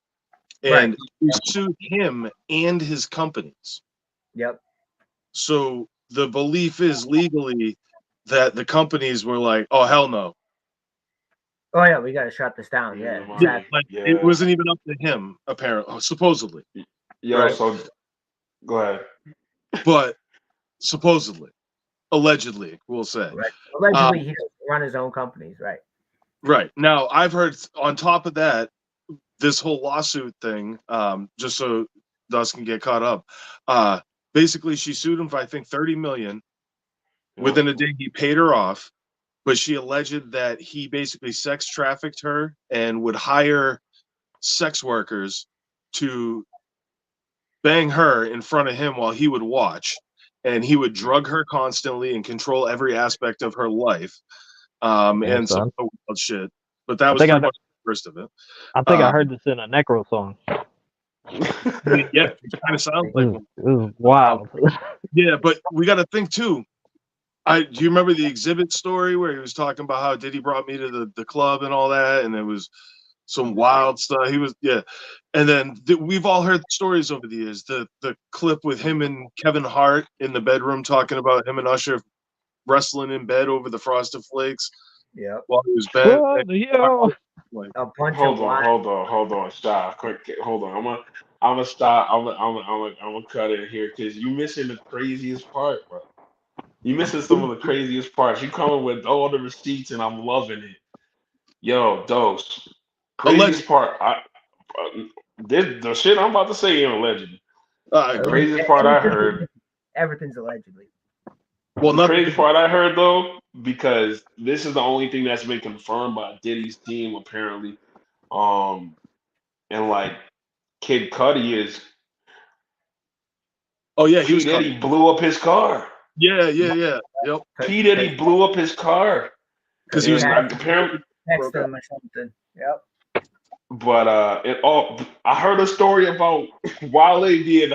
and Right. he sued him and his companies. Yep. So the belief is legally that the companies were like, "Oh hell no!" Oh yeah, we got to shut this down. Yeah, money. exactly. Like Yeah. it wasn't even up to him, apparently, supposedly. Yo, Right. so go ahead. But supposedly, allegedly, we'll say. Right. Allegedly, he doesn't run his own companies. Right. Right. Now, I've heard on top of that, this whole lawsuit thing, just so Dust can get caught up, basically she sued him for, I think, $30 million. Within a day, he paid her off, but she alleged that he basically sex trafficked her and would hire sex workers to bang her in front of him while he would watch, and he would drug her constantly and control every aspect of her life, and some son. wild shit. But that was think pretty I- much the first of it. I think I heard this in a Necro song. Yeah, it kind of sounds like one. It was wild. Yeah, but we got to think too. Do you remember the exhibit story where he was talking about how Diddy brought me to the club and all that, and it was some wild stuff. He was and then we've all heard stories over the years. The clip with him and Kevin Hart in the bedroom talking about him and Usher wrestling in bed over the Frosted Flakes Yep. while he was bed. Yo. A bunch Hold of on. Stop. Quick, hold on. I'm gonna stop. I'm gonna cut it here because you missing the craziest part, bro. You missing some of the craziest parts. You coming with all the receipts, and I'm loving it. Yo, Dose. Craziest part. The shit I'm about to say ain't alleged. The craziest part I heard. Everything's allegedly. Well, The crazy part I heard though, because this is the only thing that's been confirmed by Diddy's team apparently. And like Kid Cudi is Oh yeah, he P was Diddy blew up his car. Yeah. Yep. P Diddy blew up his car Because he was apparently. Next to him or something. Yep. But I heard a story about Wale being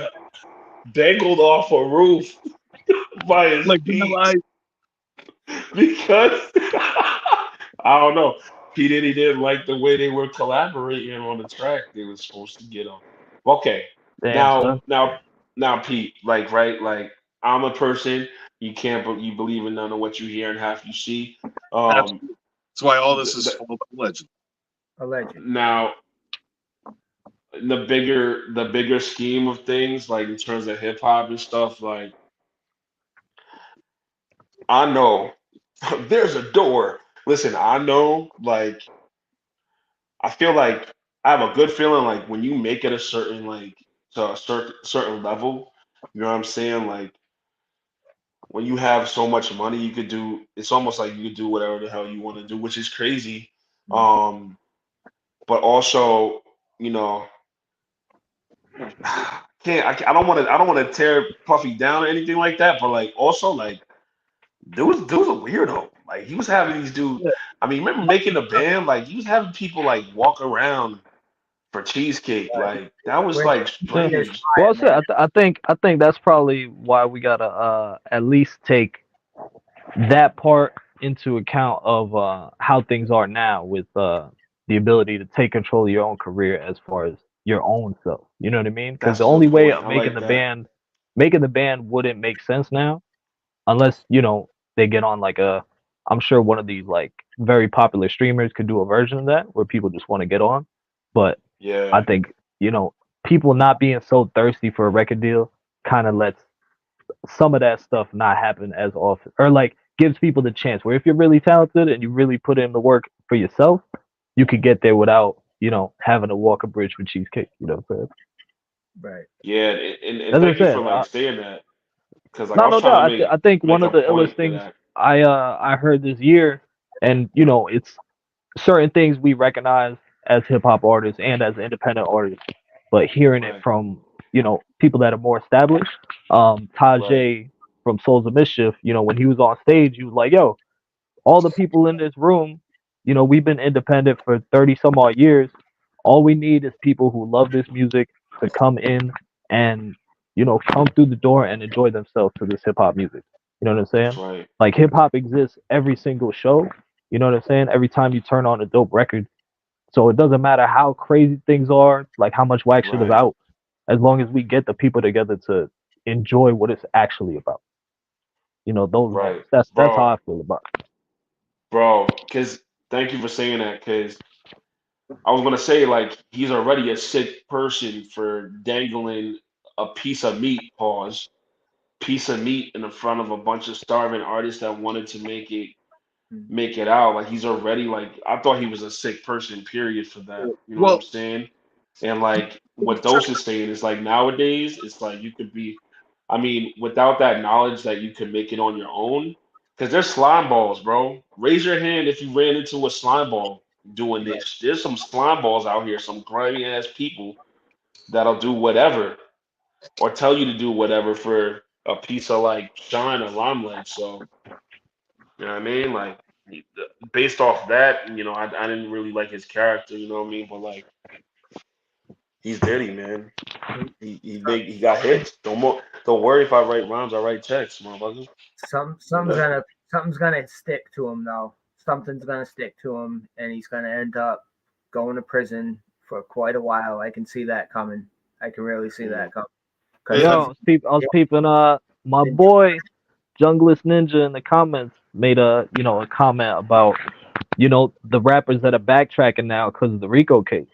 dangled off a roof by his like feet like, because I don't know. P Diddy didn't like the way they were collaborating on the track they were supposed to get on. Okay, Damn, son. now, Pete, like, right, like I'm a person. You can't, you believe in none of what you hear and half you see. absolutely. That's why all this is full of legend. Alleged. Now, the bigger scheme of things, like in terms of hip hop and stuff, like I know there's a door. Listen, I know, like I feel like I have a good feeling, like when you make it a certain like to a certain level, you know what I'm saying? Like when you have so much money, you could do. It's almost like you could do whatever the hell you want to do, which is crazy. But also, you know, I don't want to tear Puffy down or anything like that. But like also like dude's a weirdo. Like he was having these dudes. I mean, remember making the band? Like he was having people like walk around for cheesecake. Like that was like strange. Well, I think that's probably why we gotta at least take that part into account of how things are now with the ability to take control of your own career as far as your own self. You know what I mean? Because That's the a good only way point. of I like that. making the band wouldn't make sense now unless they get on like I'm sure one of these like very popular streamers could do a version of that where people just want to get on. But Yeah. I think people not being so thirsty for a record deal kind of lets some of that stuff not happen as often, or like gives people the chance where if you're really talented and you really put in the work for yourself, you could get there without having to walk a bridge with cheesecake. You know what I'm saying? Right. Yeah, and That's what thank you I'm for saying. like saying that because like No, I was no trying to doubt. I think one make of a the point illest to things that. I heard this year, and it's certain things we recognize as hip hop artists and as independent artists, but hearing it Right. from people that are more established, Tajay from Souls of Mischief, when he was on stage, he was like, "Yo, all the people in this room, you know, we've been independent for 30 some odd years. All we need is people who love this music to come in and, you know, come through the door and enjoy themselves to this hip hop music. You know what I'm That's saying? right. Like hip hop exists every single show. You know what I'm saying? Every time you turn on a dope record. So it doesn't matter how crazy things are, like how much whack shit is Right. out, as long as we get the people together to enjoy what it's actually about. You know, those Right. moments. That's how Bro, I feel about it. because thank you for saying that. Because I was gonna say like he's already a sick person for dangling a piece of meat, pause, piece of meat in the front of a bunch of starving artists that wanted to Mm. make it out. Like he's already like I thought he was a sick person, period, for that. You know what I'm Well, saying? And like what Dose is saying is like nowadays it's like you could be I mean, without that knowledge that you could make it on your own, because there's slime balls, bro. Raise your hand if you ran into a slime ball doing Right. this. There's some slime balls out here, some grimy ass people that'll do whatever or tell you to do whatever for a piece of like shine or limelight. So, you know what I mean? Like, based off that, you know, I didn't really like his character, you know what I mean? But like, he's Diddy, man. He got hits. Don't worry if I write rhymes. I write texts, motherfucker. Something's gonna stick to him though. Something's gonna stick to him, and he's gonna end up going to prison for quite a while. I can see that coming. I can really see that coming. Because Yeah. Yo, I was peeping my boy Junglist Ninja in the comments made a a comment about the rappers that are backtracking now because of the Rico case.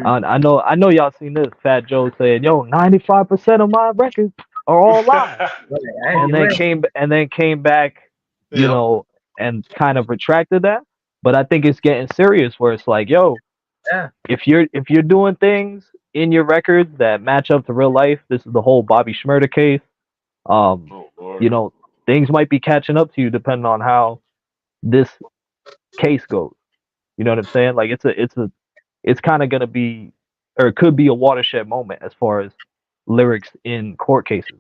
I know y'all seen this. Fat Joe saying, "Yo, 95% of my records are all live," and then came back, you Yep. know, and kind of retracted that. But I think it's getting serious where it's like, yo, yeah, if you're doing things in your records that match up to real life, this is the whole Bobby Schmurda case. Um, Oh Lord. you know, things might be catching up to you depending on how this case goes. You know what I'm saying? Like it's kind of gonna be, or it could be a watershed moment as far as lyrics in court cases.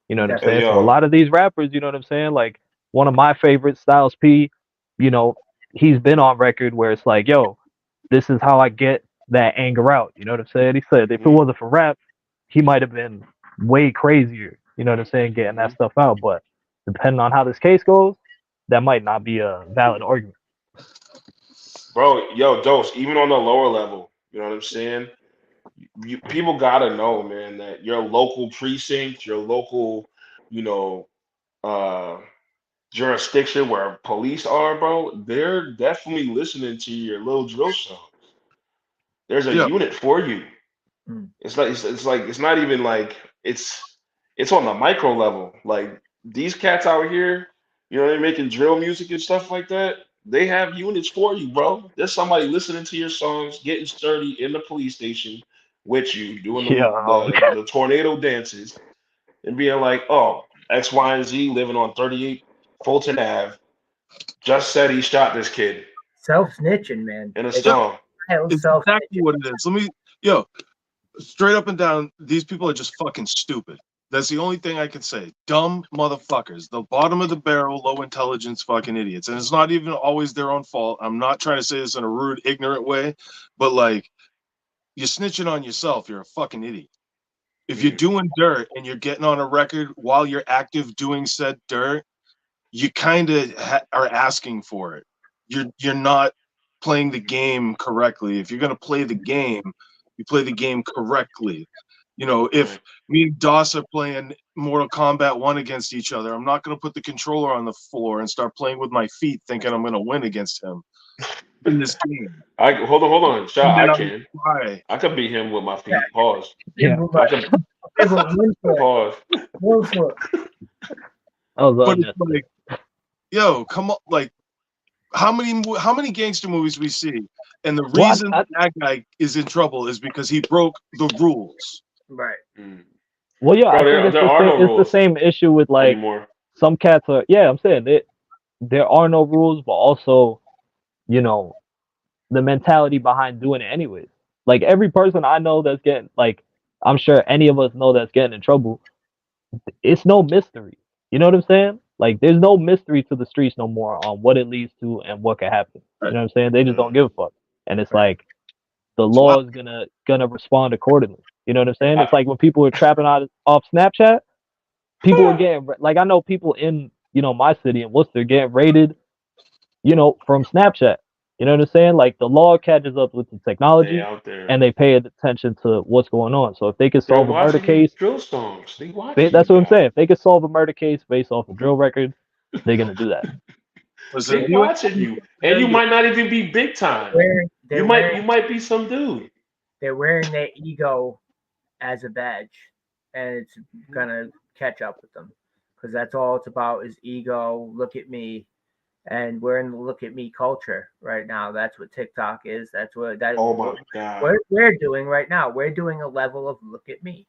You know what I'm definitely. Hey saying? So a yo, lot of these rappers, you know what I'm saying? Like one of my favorites, Styles P, you know, he's been on record where it's like, yo, this is how I get that anger out. You know what I'm saying? He said if it mhm, wasn't for rap, he might have been way crazier. You know what I'm saying? Getting that mhm. stuff out. But depending on how this case goes, that might not be a valid argument. Bro, yo, Dose. Even on the lower level, you know what I'm saying? People gotta know, man, that your local precinct, your local, you know, uh, jurisdiction where police are, bro, they're definitely listening to your little drill song. There's a Yeah. unit for you. Mm. It's like it's not even like it's on the micro level. Like these cats out here, you know, they're making drill music and stuff like that. They have units for you, bro. There's somebody listening to your songs, getting sturdy in the police station with you, doing Yeah. the tornado dances, and being like, oh, X, Y, and Z living on 38 Fulton Ave just said he shot this kid Self snitching, man. in a It's Yeah. song. It's self exactly snitching. what it is. Yo, straight up and down, these people are just fucking stupid. That's the only thing I can say. Dumb motherfuckers. The bottom of the barrel, low intelligence fucking idiots. And it's not even always their own fault. I'm not trying to say this in a rude, ignorant way, but like, you're snitching on yourself. You're a fucking idiot. If you're Mm, doing dirt and you're getting on a record while you're active doing said dirt, you kind of are asking for it. You're not playing the game correctly. If you're gonna play the game, you play the game correctly. You know, if right. me and Doss are playing Mortal Kombat 1 against each other, I'm not gonna put the controller on the floor and start playing with my feet thinking I'm gonna win against him in this game. I hold on, And shot. then I I'm can. try. I could beat him with my Yeah, feet. Pause. people, I but can people, one foot, pause. one foot. That was But it's unnecessary. like, yo, come on, like how many gangster movies we see, and the Well, reason that guy is in trouble is because he broke the rules. Right. Mm. yeah, I Bro, think it's there the are same. no It's the rules same issue with like anymore. some cats are. Yeah, I'm saying it. There are no rules, but also, you know, the mentality behind doing it anyways. Like every person I know that's getting like, I'm sure any of us know that's getting in trouble. It's no mystery. You know what I'm saying? Like there's no mystery to the streets no more on what it leads to and what can happen. You know what I'm saying? They just don't give a fuck. And it's like the It's wild. law is gonna respond accordingly. You know what I'm saying? It's like when people were trapping out off Snapchat, people were getting like I know people in my city in Worcester getting raided, from Snapchat. You know what I'm saying? Like the law catches up with the They technology out there. and they pay attention to what's going on. So if they could They're solve a murder watching you case, drill songs. They watch you that's what I'm saying. guys. If they could solve a murder case based off a drill record, they're gonna do that. Listen, They you watching you, and you might not even be big time. You might be some dude. They're wearing their ego as a badge, and it's gonna catch up with them because that's all it's about is ego. Look at me, and we're in the look at me culture right now. That's what TikTok is. That's what Oh my god. we're doing right now. We're doing a level of look at me.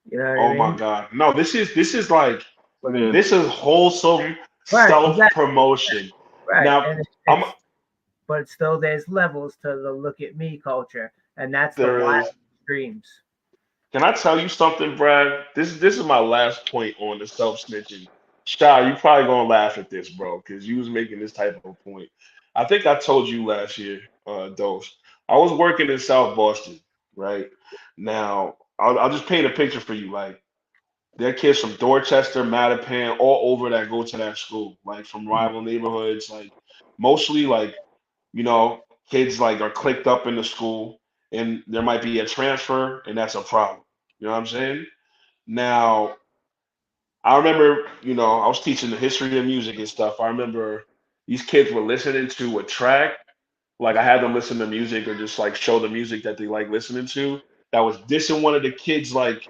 You know what Oh I my mean? god. No, this is like I mean, this is wholesome Right, self exactly. promotion. Right, Now and I'm but still there's levels to the look at me culture, and that's the there wild is. dreams. Can I tell you something, Brad? This is my last point on the self snitching. Shy, you probably gonna laugh at this, bro, because you was making this type of point. I think I told you last year, Dose. I was working in South Boston, right? Now, I'll just paint a picture for you. Like, there are kids from Dorchester, Mattapan, all over that go to that school, like from rival neighborhoods, like mostly like, you know, kids like are clicked up in the school and there might be a transfer and that's a problem. You know what I'm saying? Now, I remember, I was teaching the history of music and stuff. I remember these kids were listening to a track, like I had them listen to music or just like show the music that they like listening to that was dissing one of the kids like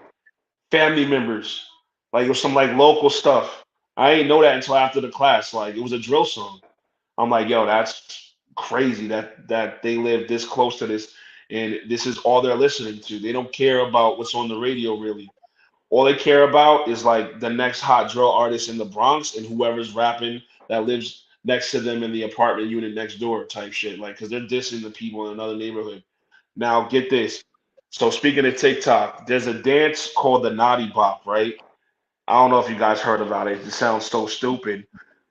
family members. Like it was some like local stuff. I didn't know that until after the class. Like it was a drill song. I'm like, yo, that's crazy that they live this close to this and this is all they're listening to. They don't care about what's on the radio really. All they care about is like the next hot drill artist in the Bronx and whoever's rapping that lives next to them in the apartment unit next door type shit. Like, because they're dissing the people in another neighborhood. Now, get this. So, speaking of TikTok, there's a dance called the Naughty Bop, right? I don't know if you guys heard about it. It sounds so stupid,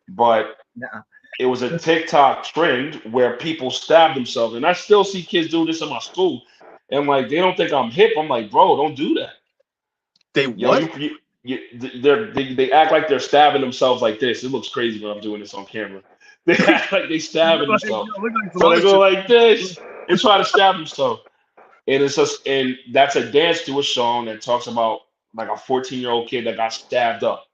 but Nah. it was a TikTok trend where people stab themselves. And I still see kids do this in my school. And like, they don't think I'm hip. I'm like, bro, don't do that. they Yo, what? they act like they're stabbing themselves like this. It looks crazy when I'm doing this on camera. They act like they stabbing themselves. Look like some So they other go shit. like this and try to stab themselves. And it's just and that's a dance to a song that talks about like a 14-year-old kid that got stabbed up.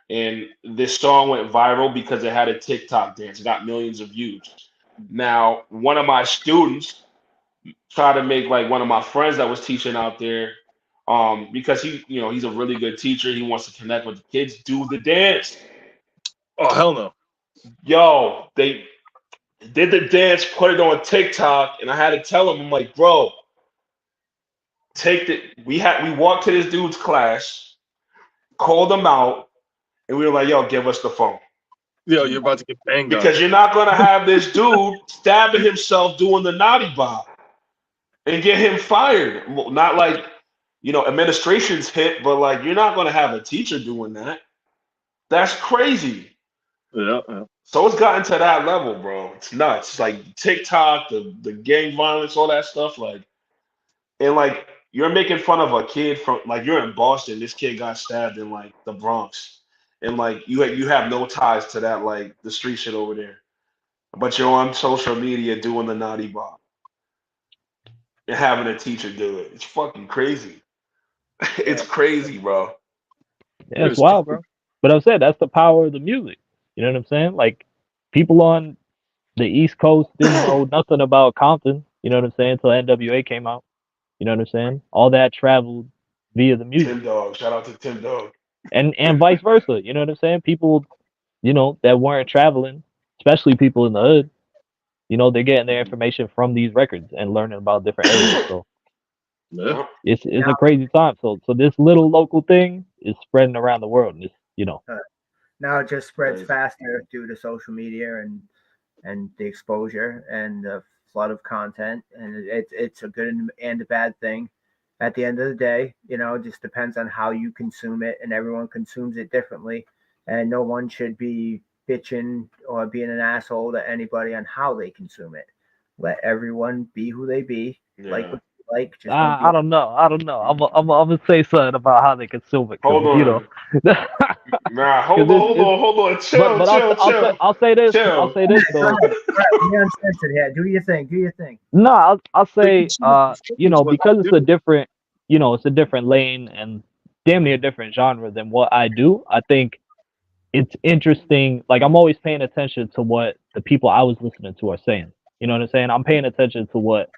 And this song went viral because it had a TikTok dance. It got millions of views. Now, one of my students try to make like one of my friends that was teaching out there, because he's a really good teacher. He wants to connect with the kids, do the dance. Oh hell no. Yo, they did the dance, put it on TikTok, and I had to tell him, I'm like, bro, take the we walked to this dude's class, called him out, and we were like, yo, give us the phone. Yo, you're about to get banged on. Because you're not gonna have this dude stabbing himself doing the naughty bob and get him fired. Well, not like administration's hit, but like you're not gonna have a teacher doing that. That's crazy. Yeah. So it's gotten to that level, bro. It's nuts. Like TikTok, the gang violence, all that stuff. Like and like you're making fun of a kid from like you're in Boston. This kid got stabbed in like the Bronx, and like you have no ties to that like the street shit over there. But you're on social media doing the naughty bob and having a teacher do it. It's fucking crazy. It's crazy, bro. Yeah, it's wild, bro. But I'm saying that's the power of the music. You know what I'm saying? Like people on the East Coast didn't know nothing about Compton. You know what I'm saying? Until NWA came out. You know what I'm saying? All that traveled via the music, Tim Dog. Shout out to Tim Dog. and vice versa. You know what I'm saying? People, that weren't traveling, especially people in the hood. They're getting their information from these records and learning about different areas. So Yeah. it's a crazy time. So this little local thing is spreading around the world. And it's Now it just spreads Crazy. faster due to social media and the exposure and the flood of content, and it's a good and a bad thing. At the end of the day, it just depends on how you consume it, and everyone consumes it differently. and no one should be bitching or being an asshole to anybody on how they consume it. Let everyone be who they be, like Yeah. what you like. Just don't be I don't know. I don't know. I'm gonna say something about how they consume it, Hold because on. Nah, hold on, because hold on. Chill, but chill, chill, I'll say this. I'll chill. say this Go though. ahead. Be uncensored here. Do your thing. Do your thing. No, I'll say Is what because they it's do. a different it's a different lane and damn near a different genre than what I do. I think it's interesting. Like, I'm always paying attention to what the people I was listening to are saying. You know what I'm saying? I'm paying attention to what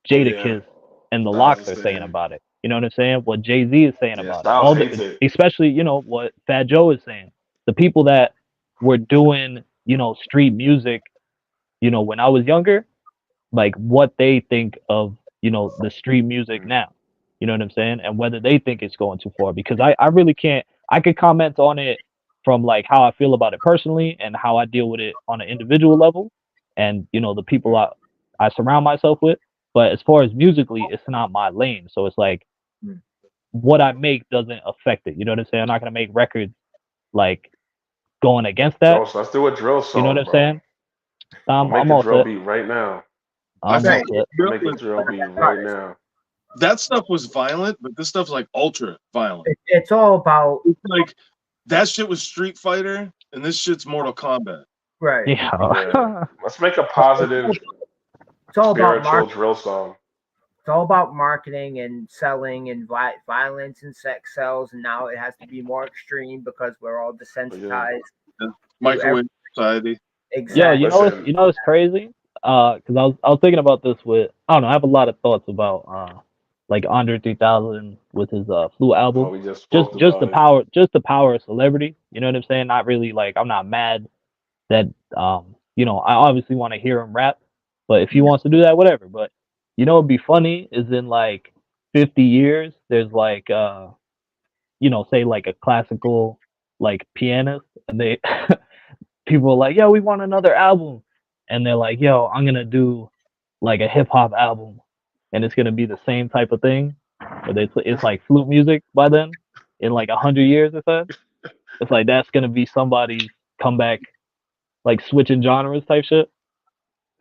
Yeah. Jadakiss and the Styles Locks is are saying saying. about it. You know what I'm saying? What Jay-Z is saying Yeah, about it. Styles All hates the, it. especially, what Fat Joe is saying. The people that were doing, street music, when I was younger, like what they think of, the street music now. You know what I'm saying? And whether they think it's going too far. Because I really can't, I could comment on it from like how I feel about it personally and how I deal with it on an individual level and, the people I surround myself with. But as far as musically, it's not my lane. So it's like Hmm. what I make doesn't affect it. You know what I'm saying? I'm not gonna make records like going against that. Let's do a drill You know what song, I'm bro. saying? I'll make I'm a all drill set. beat right now. I I'm feel all Right. set. I'll make a drill beat right now. that stuff was violent, but this stuff's like ultra violent. It's all about It's like that shit was Street Fighter, and this shit's Mortal Kombat. right. Yeah. Let's make a positive, It's all about spiritual drill song. It's all about marketing and selling and violence and sex sells, and now it has to be more extreme because we're all desensitized. Microwave society. Yeah, Exactly. Listen. you know what's crazy? Because I was thinking about this with, I don't know, I have a lot of thoughts about like Andre 3000 with his Flu album. We just Just spoke just the about it. power of celebrity. You know what I'm saying? Not really like, I'm not mad that I obviously want to hear him rap, but if he wants to do that, whatever. But what'd be funny is in like 50 years, there's like say like a classical like pianist, and they people are like, yo, we want another album, and they're like, yo, I'm gonna do like a hip hop album, and it's gonna be the same type of thing, but it's like flute music by then in like 100 years or so. It's like that's gonna be somebody's comeback, like switching genres type shit.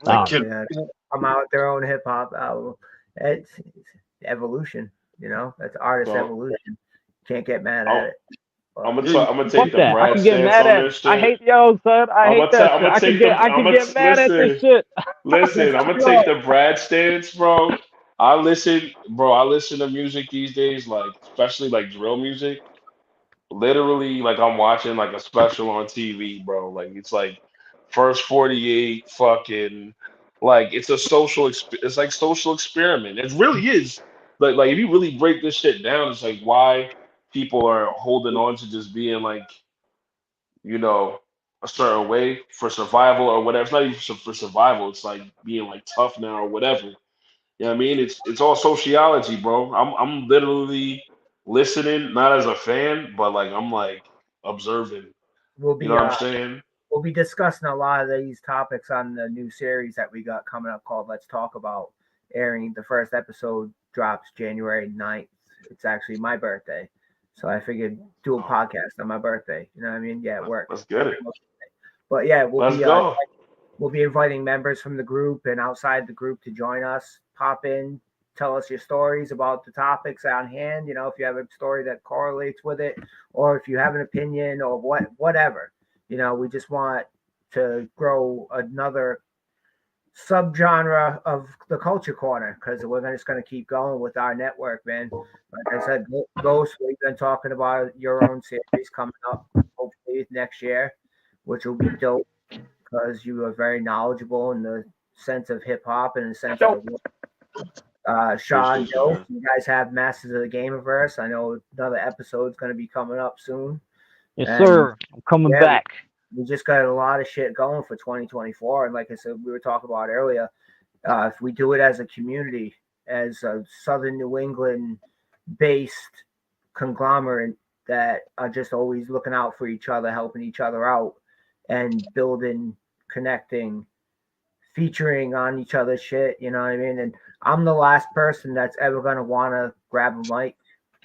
Like Kid, Yeah, come out with their own hip hop album. It's evolution, that's artist So evolution. Can't get mad I'm, at it. I'm gonna Yeah, I'm gonna Fuck take the that. I Brad can get stance mad on at it. this I shit. hate son. I hate that I'm shit. gonna take the. I can get mad at this shit. Listen, I'm gonna take the Brad stance, bro. I listen to music these days, like especially like drill music. Literally, like I'm watching like a special on TV, bro. Like it's like first 48 fucking like it's a it's like social experiment. It really is. Like if you really break this shit down, it's like why people are holding on to just being like, you know, a certain way for survival or whatever. It's not even for survival. It's like being like tough now or whatever. You know what I mean? It's all sociology, bro. I'm literally listening, not as a fan, but like I'm like observing. We'll You know be what I'm saying? we'll be discussing a lot of these topics on the new series that we got coming up called Let's Talk About, airing. The first episode drops January 9th. It's actually my birthday. So I figured do a podcast on my birthday. You know what I mean? Yeah, it worked. Let's get it. But yeah, Let's go. we'll be inviting members from the group and outside the group to join us. Pop in, tell us your stories about the topics on hand. If you have a story that correlates with it, or if you have an opinion or whatever. We just want to grow another subgenre of the culture corner because we're just going to keep going with our network, man. Like I said, Ghost, we've been talking about your own series coming up hopefully next year, which will be dope because you are very knowledgeable in the sense of hip hop and the sense of the Sean, Appreciate you, Joe, man. you guys have Masters of the Gameverse. I know another episode's going to be coming up soon. Yes, And sir. I'm coming back. We just got a lot of shit going for 2024. And like I said, we were talking about earlier, if we do it as a community, as a Southern New England based conglomerate that are just always looking out for each other, helping each other out, and building, connecting, featuring on each other's shit, you know what I mean? And I'm the last person that's ever going to want to grab a mic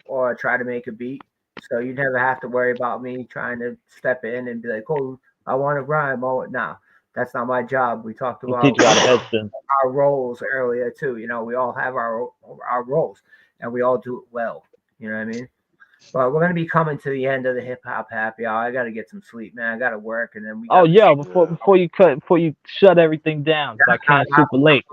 or try to make a beat. So you never have to worry about me trying to step in and be like, oh, I want to rhyme. Oh, no, that's not my job. We talked We'll about teach you how to headspin. our roles earlier too. We all have our roles, and we all do it well. You know what I mean? But we're gonna be coming to the end of the hip hop happy hour. I gotta get some sleep, man. I gotta work, and then we Oh got yeah, before you shut everything down, 'cause I came super late.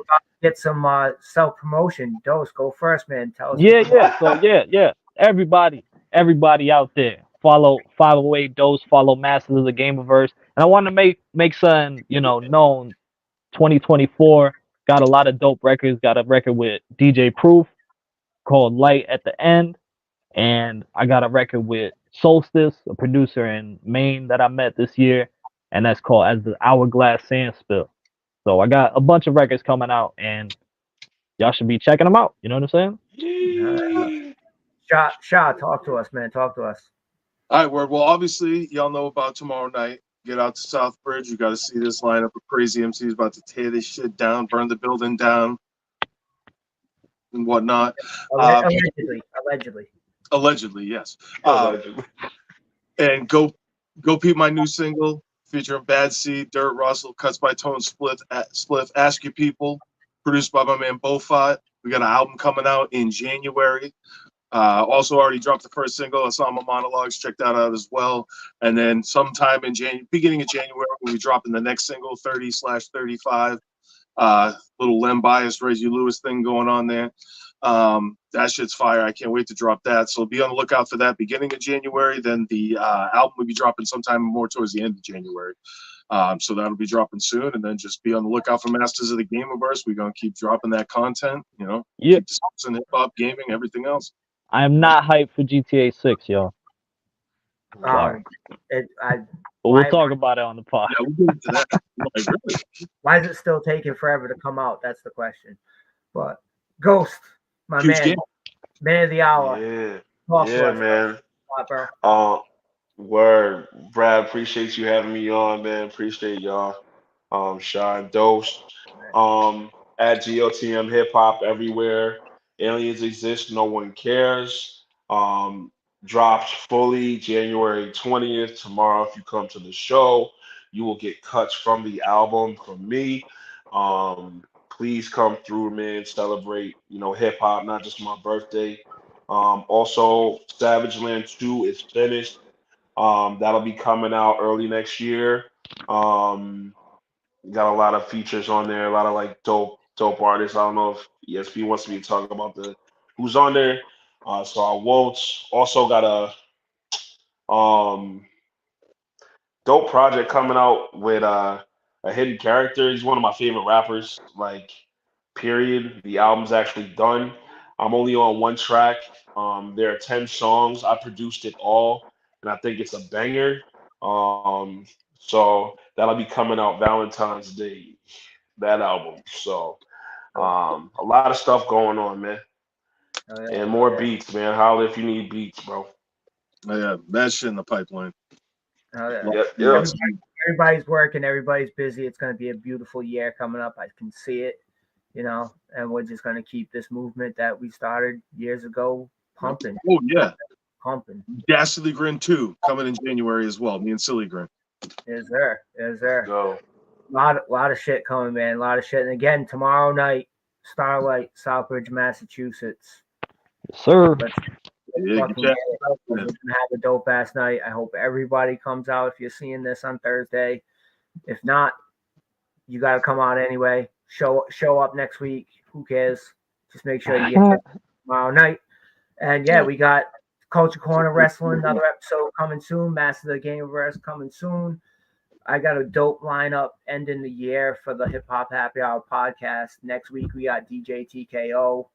get some self promotion. Dose, go first, man. Tell us. Yeah. So yeah. Everybody out there, follow 508 Dose, follow Masters of the Gameverse. And I want to make something, known. 2024 got a lot of dope records. Got a record with DJ Proof called Light at the End. And I got a record with Solstice, a producer in Maine that I met this year, and that's called As the Hourglass Sand Spill. So I got a bunch of records coming out, and y'all should be checking them out. You know what I'm saying? Shah, talk to us, man. Talk to us. All right, word. Well, obviously, y'all know about tomorrow night. Get out to Southbridge. You got to see this lineup of crazy MCs about to tear this shit down, burn the building down, and whatnot. Allegedly, yes. And go peep my new single featuring Bad Seed, Dirt Russell, Cuts by Tone, Spliff, Ask Your People, produced by my man Bofat. We got an album coming out in January. Also already dropped the first single, Osama Monologues. Check that out as well. And then sometime in beginning of January, we'll be dropping the next single, 30/35. Little Lem Bias, Reggie Lewis thing going on there. That shit's fire. I can't wait to drop that. So be on the lookout for that beginning of January. Then the album will be dropping sometime more towards the end of January. So that'll be dropping soon. And then just be on the lookout for Masters of the Gameverse. We're going to keep dropping that content, Yeah. Keep discussing hip-hop, gaming, everything else. I am not hyped for GTA 6, y'all. Sorry. But we'll talk about it on the pod. Yeah, we'll get into that. Like, really? Why is it still taking forever to come out? That's the question. But Ghost, my Huge man, game. man of the hour. Yeah, man. Word, Brad. Appreciate you having me on, man. Appreciate y'all. Sean Dose. At GOTM Hip Hop everywhere. Aliens Exist, No One Cares. Drops fully January 20th. Tomorrow, if you come to the show, you will get cuts from the album from me. Please come through, man. Celebrate, hip hop, not just my birthday. Also, Savage Land 2 is finished. That'll be coming out early next year. Got a lot of features on there, a lot of like dope artists. I don't know if ESP wants me to talk about who's on there. So I won't. Also got a dope project coming out with a hidden character. He's one of my favorite rappers, like, period. The album's actually done. I'm only on one track. There are 10 songs. I produced it all, and I think it's a banger. So that'll be coming out Valentine's Day, that album. So a lot of stuff going on, man. And more beats, man. Holla if you need beats, bro. Oh, yeah, that shit in the pipeline. Yep. Everybody's working, everybody's busy. It's going to be a beautiful year coming up. I can see it, and we're just going to keep this movement that we started years ago pumping. Oh, yeah. Pumping. Dastardly Grin 2 coming in January as well. Me and Silly Grin. Is there? Go. Lot of shit coming, man. A lot of shit. And again, tomorrow night, Starlight, Southbridge, Massachusetts. Yes, sir. We're gonna have a dope ass night. I hope everybody comes out. If you're seeing this on Thursday, if not, you got to come out anyway. Show up next week. Who cares? Just make sure you get there tomorrow night. And we got Culture Corner Wrestling, another episode coming soon. Masters of the Gameverse coming soon. I got a dope lineup ending the year for the Hip Hop Happy Hour podcast. Next week we got DJ TKO.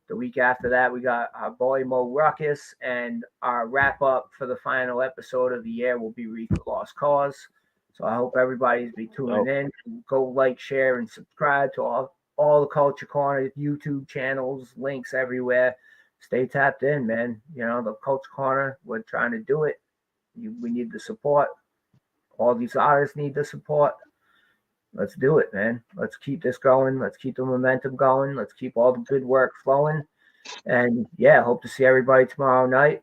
The week after that, we got our boy Mo Ruckus, and our wrap up for the final episode of the year will be Reef the Lost Cause. So I hope everybody's be tuning in. Go like, share, and subscribe to all the Culture Corner YouTube channels, links everywhere. Stay tapped in, man. The Culture Corner, we're trying to do it. We need the support. All these artists need the support. Let's do it, man. Let's keep this going. Let's keep the momentum going. Let's keep all the good work flowing. And hope to see everybody tomorrow night.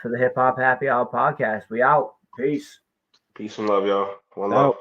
for the Hip Hop Happy Hour podcast. We out. Peace. Peace and love, y'all. One Out. love.